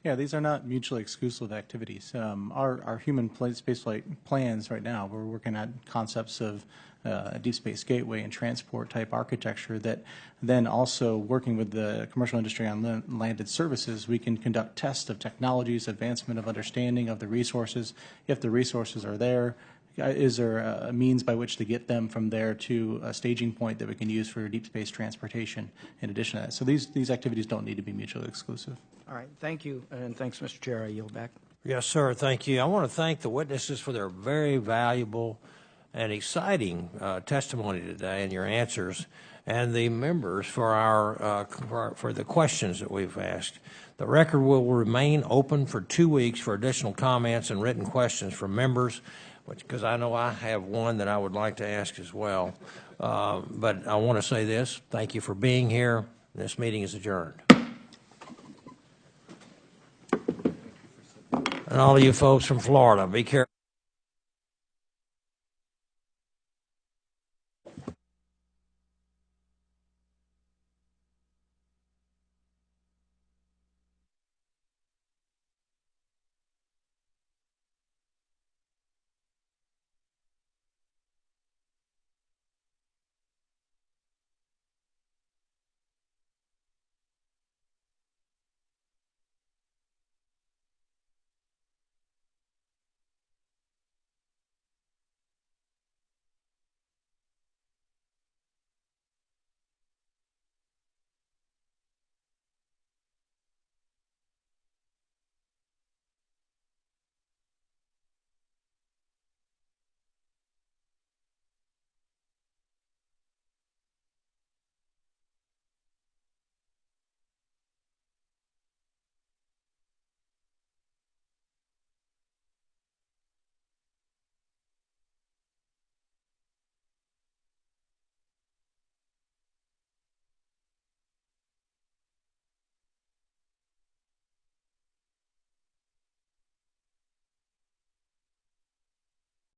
Yeah, these are not mutually exclusive activities. Our human spaceflight plans right now, we're working at concepts of a deep space gateway and transport type architecture that then also working with the commercial industry on landed services, we can conduct tests of technologies, advancement of understanding of the resources. If the resources are there, is there a means by which to get them from there to a staging point that we can use for deep space transportation in addition to that? So these activities don't need to be mutually exclusive. All right. Thank you. And thanks, Mr. Chair. I yield back. Yes, sir. Thank you. I want to thank the witnesses for their very valuable and exciting testimony today and your answers, and the members for for the questions that we've asked. The record will remain open for 2 weeks for additional comments and written questions from members, because I know I have one that I would like to ask as well. But I want to say this. Thank you for being here. This meeting is adjourned. And all of you folks from Florida, be careful.